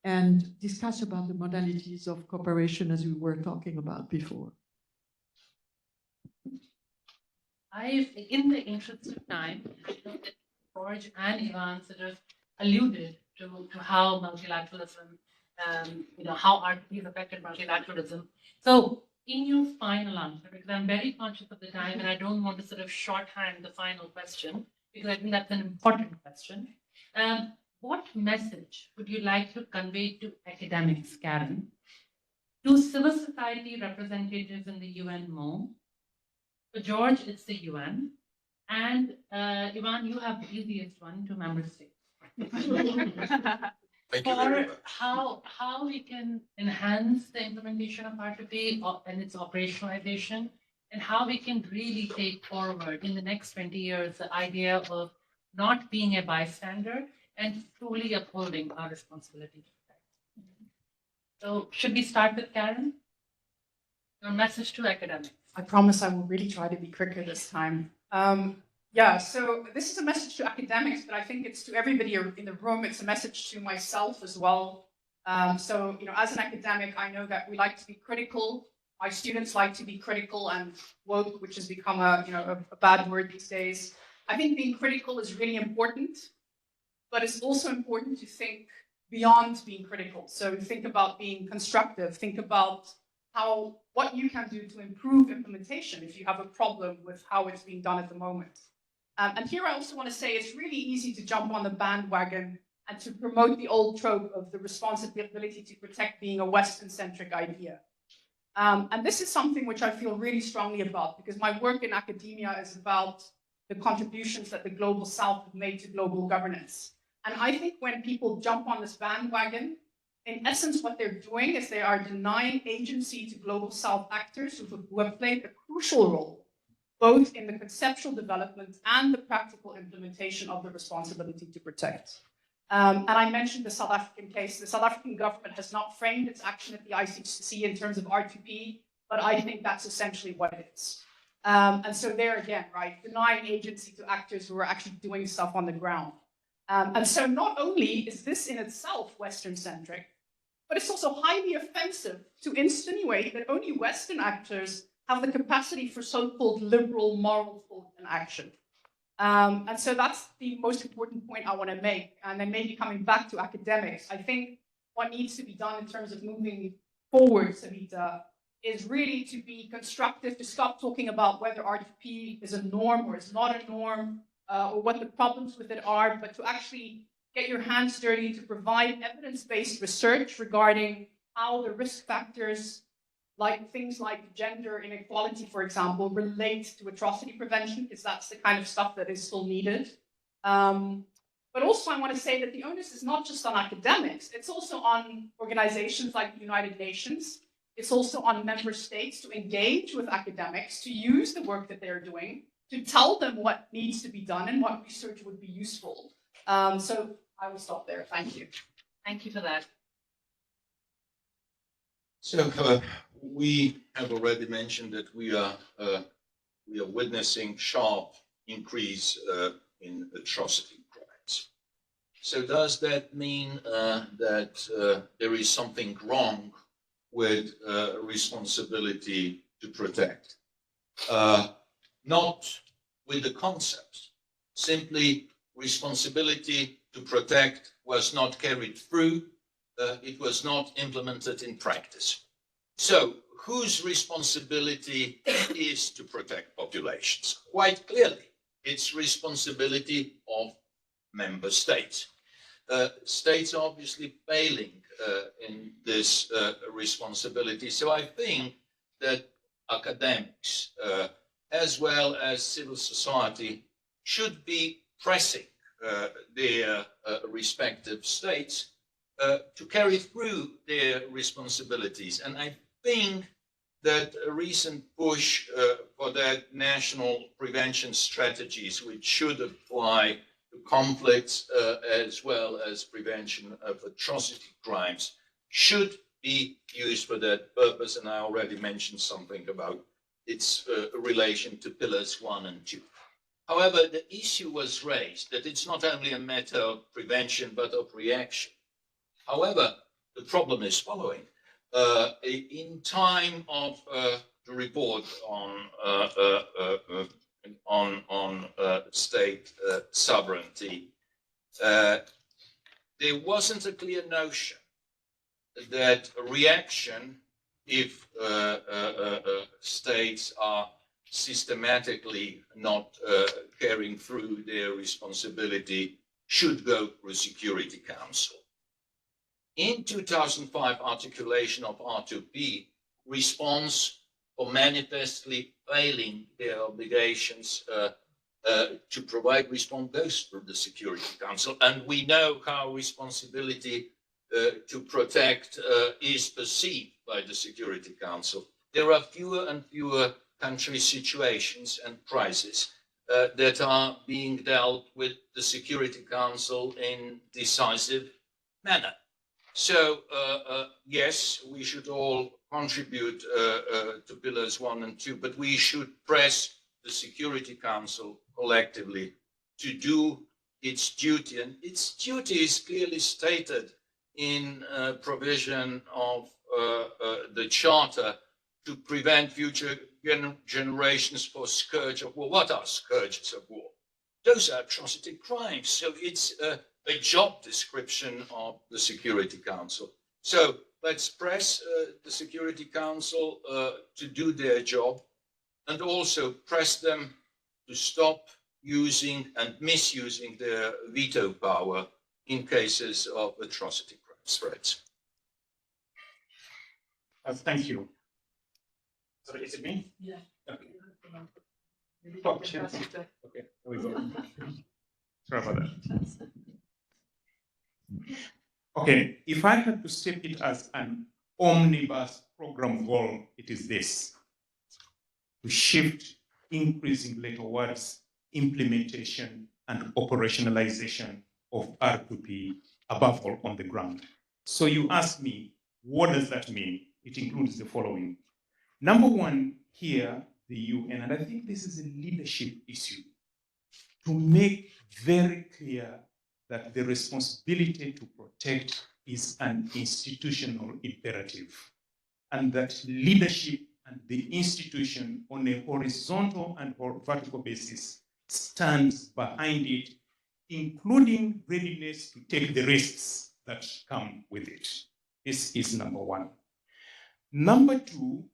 and discuss about the modalities of cooperation as we were talking about before. In the interest of time, I know that George and Evans sort of alluded to how multilateralism, how R2P has affected multilateralism. So in your final answer, because I'm very conscious of the time and I don't want to sort of shorthand the final question, because I think that's an important question. What message would you like to convey to academics, Karen, to civil society representatives in the UN For George, it's the UN. And Ivan, you have the easiest one to member states. Thank you very For much. how we can enhance the implementation of R2P and its operationalization, and how we can really take forward in the next 20 years the idea of not being a bystander and truly upholding our responsibility. So should we start with Karen? Your message to academics. I promise I will really try to be quicker this time. Yeah, so this is a message to academics, but I think it's to everybody in the room. It's a message to myself as well. So, as an academic, I know that we like to be critical. My students like to be critical and woke, which has become a bad word these days. I think being critical is really important, but it's also important to think beyond being critical. So think about being constructive. Think about what you can do to improve implementation if you have a problem with how it's being done at the moment. And here I also want to say it's really easy to jump on the bandwagon and to promote the old trope of the responsibility to protect being a Western-centric idea. And this is something which I feel really strongly about, because my work in academia is about the contributions that the Global South have made to global governance. And I think when people jump on this bandwagon, in essence, what they're doing is they are denying agency to Global South actors who have played a crucial role both in the conceptual development and the practical implementation of the responsibility to protect. And I mentioned the South African case. The South African government has not framed its action at the ICC in terms of R2P, but I think that's essentially what it is. And so there again, right, denying agency to actors who are actually doing stuff on the ground. And so not only is this in itself Western-centric, but it's also highly offensive to insinuate that only Western actors have the capacity for so-called liberal moral thought and action. And so that's the most important point I want to make. And then maybe coming back to academics, I think what needs to be done in terms of moving forward, Savita, is really to be constructive, to stop talking about whether R2P is a norm or is not a norm, or what the problems with it are, but to actually get your hands dirty to provide evidence-based research regarding how the risk factors, like things like gender inequality, for example, relate to atrocity prevention, because that's the kind of stuff that is still needed. But also I want to say that the onus is not just on academics, it's also on organizations like the United Nations. It's also on member states to engage with academics, to use the work that they're doing, to tell them what needs to be done and what research would be useful. So I will stop there. Thank you. Thank you for that. So we have already mentioned that we are witnessing sharp increase in atrocity crimes. So does that mean that there is something wrong with responsibility to protect? Not with the concept. Simply, responsibility to protect was not carried through. It was not implemented in practice. So, whose responsibility is to protect populations? Quite clearly, it's responsibility of member states. States are obviously failing in this responsibility. So I think that academics, as well as civil society, should be pressing their respective states to carry through their responsibilities. And I think that a recent push for that national prevention strategies, which should apply to conflicts as well as prevention of atrocity crimes, should be used for that purpose. And I already mentioned something about its relation to pillars 1 and 2. However, the issue was raised that it's not only a matter of prevention, but of reaction. However, the problem is following. In time of the report on state sovereignty, there wasn't a clear notion that reaction, if states are systematically not carrying through their responsibility, should go through Security Council. In 2005, articulation of R2P responds for manifestly failing their obligations to provide response goes through the Security Council. And we know how responsibility to protect is perceived by the Security Council. There are fewer and fewer country situations and crises that are being dealt with the Security Council in decisive manner. So yes, we should all contribute to pillars 1 and 2, but we should press the Security Council collectively to do its duty. And its duty is clearly stated in provision of the Charter to prevent future generations for scourge of war. What are scourges of war? Those are atrocity crimes. So it's a job description of the Security Council. So let's press the Security Council to do their job, and also press them to stop using and misusing their veto power in cases of atrocity threats. Thank you. Sorry, is it me? Yeah. Okay. Okay, here we go. Sorry about that. Okay, if I had to state it as an omnibus program goal, it is this: to shift increasingly towards implementation and operationalization of R2P, above all on the ground. So you ask me, what does that mean? It includes the following. Number one, here, the UN, and I think this is a leadership issue, to make very clear that the responsibility to protect is an institutional imperative, and that leadership and the institution on a horizontal and vertical basis stands behind it, including readiness to take the risks that come with it. This is number one. Number two,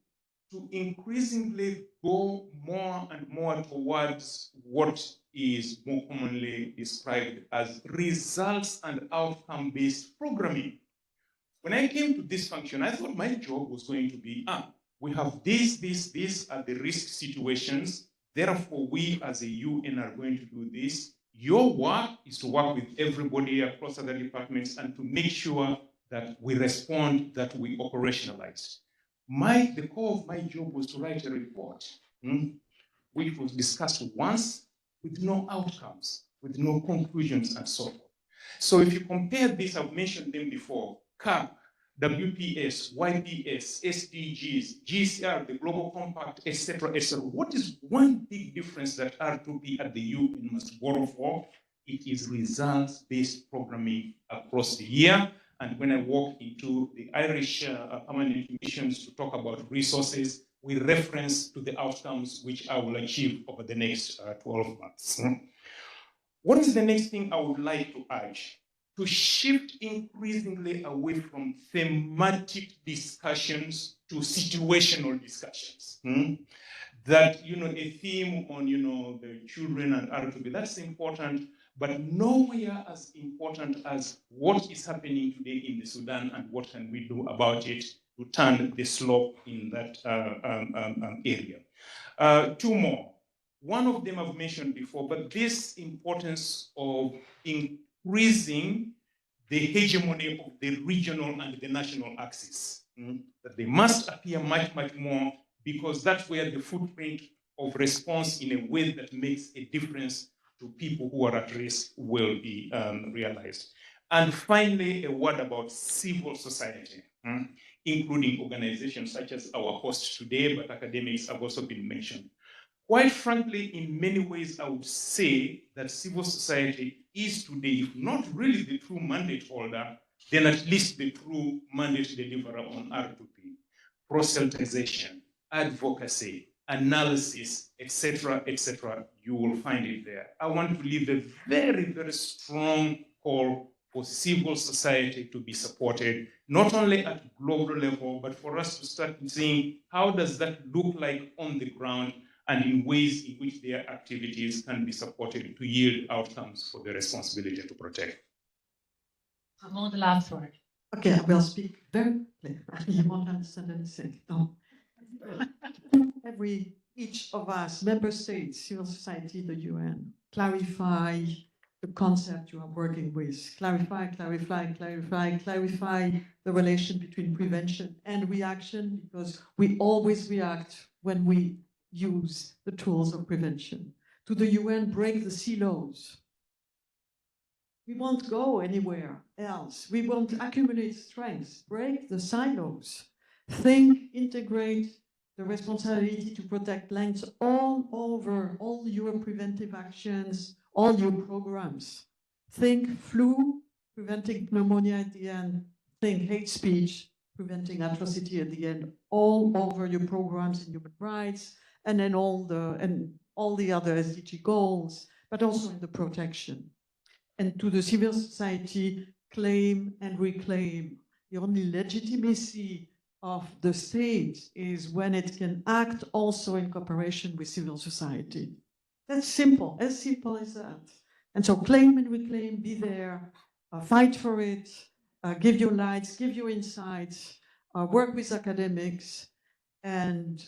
to increasingly go more and more towards what is more commonly described as results and outcome-based programming. When I came to this function, I thought my job was going to be, we have these are the risk situations. Therefore, we as a UN are going to do this. Your work is to work with everybody across other departments and to make sure that we respond, that we operationalize. The core of my job was to write a report, which was discussed once with no outcomes, with no conclusions and so forth. So if you compare this, I've mentioned them before, CAP, WPS, YPS, SDGs, GCR, the Global Compact, etc., etc. What is one big difference that R2P at the UN must borrow for? It is results-based programming across the year. And when I walk into the Irish permanent missions to talk about resources, we reference to the outcomes which I will achieve over the next 12 months. What is the next thing I would like to urge? To shift increasingly away from thematic discussions to situational discussions. That, a theme on, the children and R2B, that's important, but nowhere as important as what is happening today in the Sudan and what can we do about it to turn the slope in that area. Two more. One of them I've mentioned before, but this importance of increasing the hegemony of the regional and the national axis. That they must appear much, much more, because that's where the footprint of response in a way that makes a difference to people who are at risk will be realized. And finally, a word about civil society, including organizations such as our host today, but academics have also been mentioned. Quite frankly, in many ways, I would say that civil society is today, if not really the true mandate holder, then at least the true mandate deliverer on R2P. Proselytization, advocacy, analysis, etc., etc., you will find it there. I want to leave a very, very strong call for civil society to be supported, not only at global level, but for us to start seeing how does that look like on the ground, and in ways in which their activities can be supported to yield outcomes for the responsibility to protect. Hon, the last word. Okay, I will speak very clear. You won't understand anything. No. each of us, member states, civil society, the UN, clarify the concept you are working with. Clarify the relation between prevention and reaction, because we always react when we use the tools of prevention. To the UN, break the silos. We won't go anywhere else. We won't accumulate strength. Break the silos. Think, integrate the responsibility to protect lands all over, all your preventive actions, all your programs. Think flu, preventing pneumonia at the end. Think hate speech, preventing atrocity at the end, all over your programs in human rights, and then all the other SDG goals, but also in the protection. And to the civil society, claim and reclaim. The only legitimacy of the state is when it can act also in cooperation with civil society. That's simple as that. And so claim and reclaim, be there, fight for it, give your lights, give your insights, work with academics, and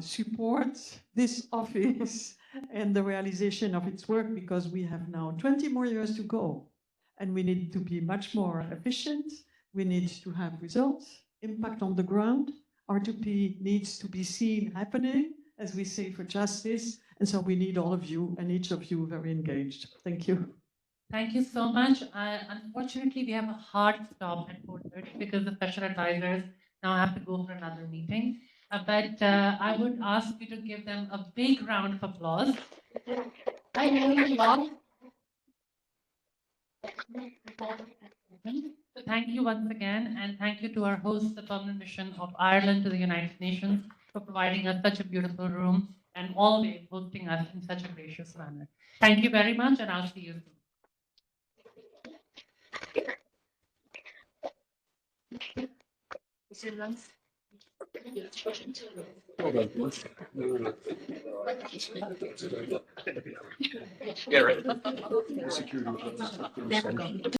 support this office and the realization of its work, because we have now 20 more years to go. And we need to be much more efficient. We need to have results, impact on the ground. R2P needs to be seen happening, as we say, for justice. And so we need all of you, and each of you very engaged. Thank you. Thank you so much. Unfortunately, we have a hard stop at 4:30 because the special advisors now have to go for another meeting. But I would ask you to give them a big round of applause. So thank you once again, and thank you to our host, the Permanent Mission of Ireland to the United Nations, for providing us such a beautiful room and always hosting us in such a gracious manner. Thank you very much, and I'll see you soon. Gareth. Security.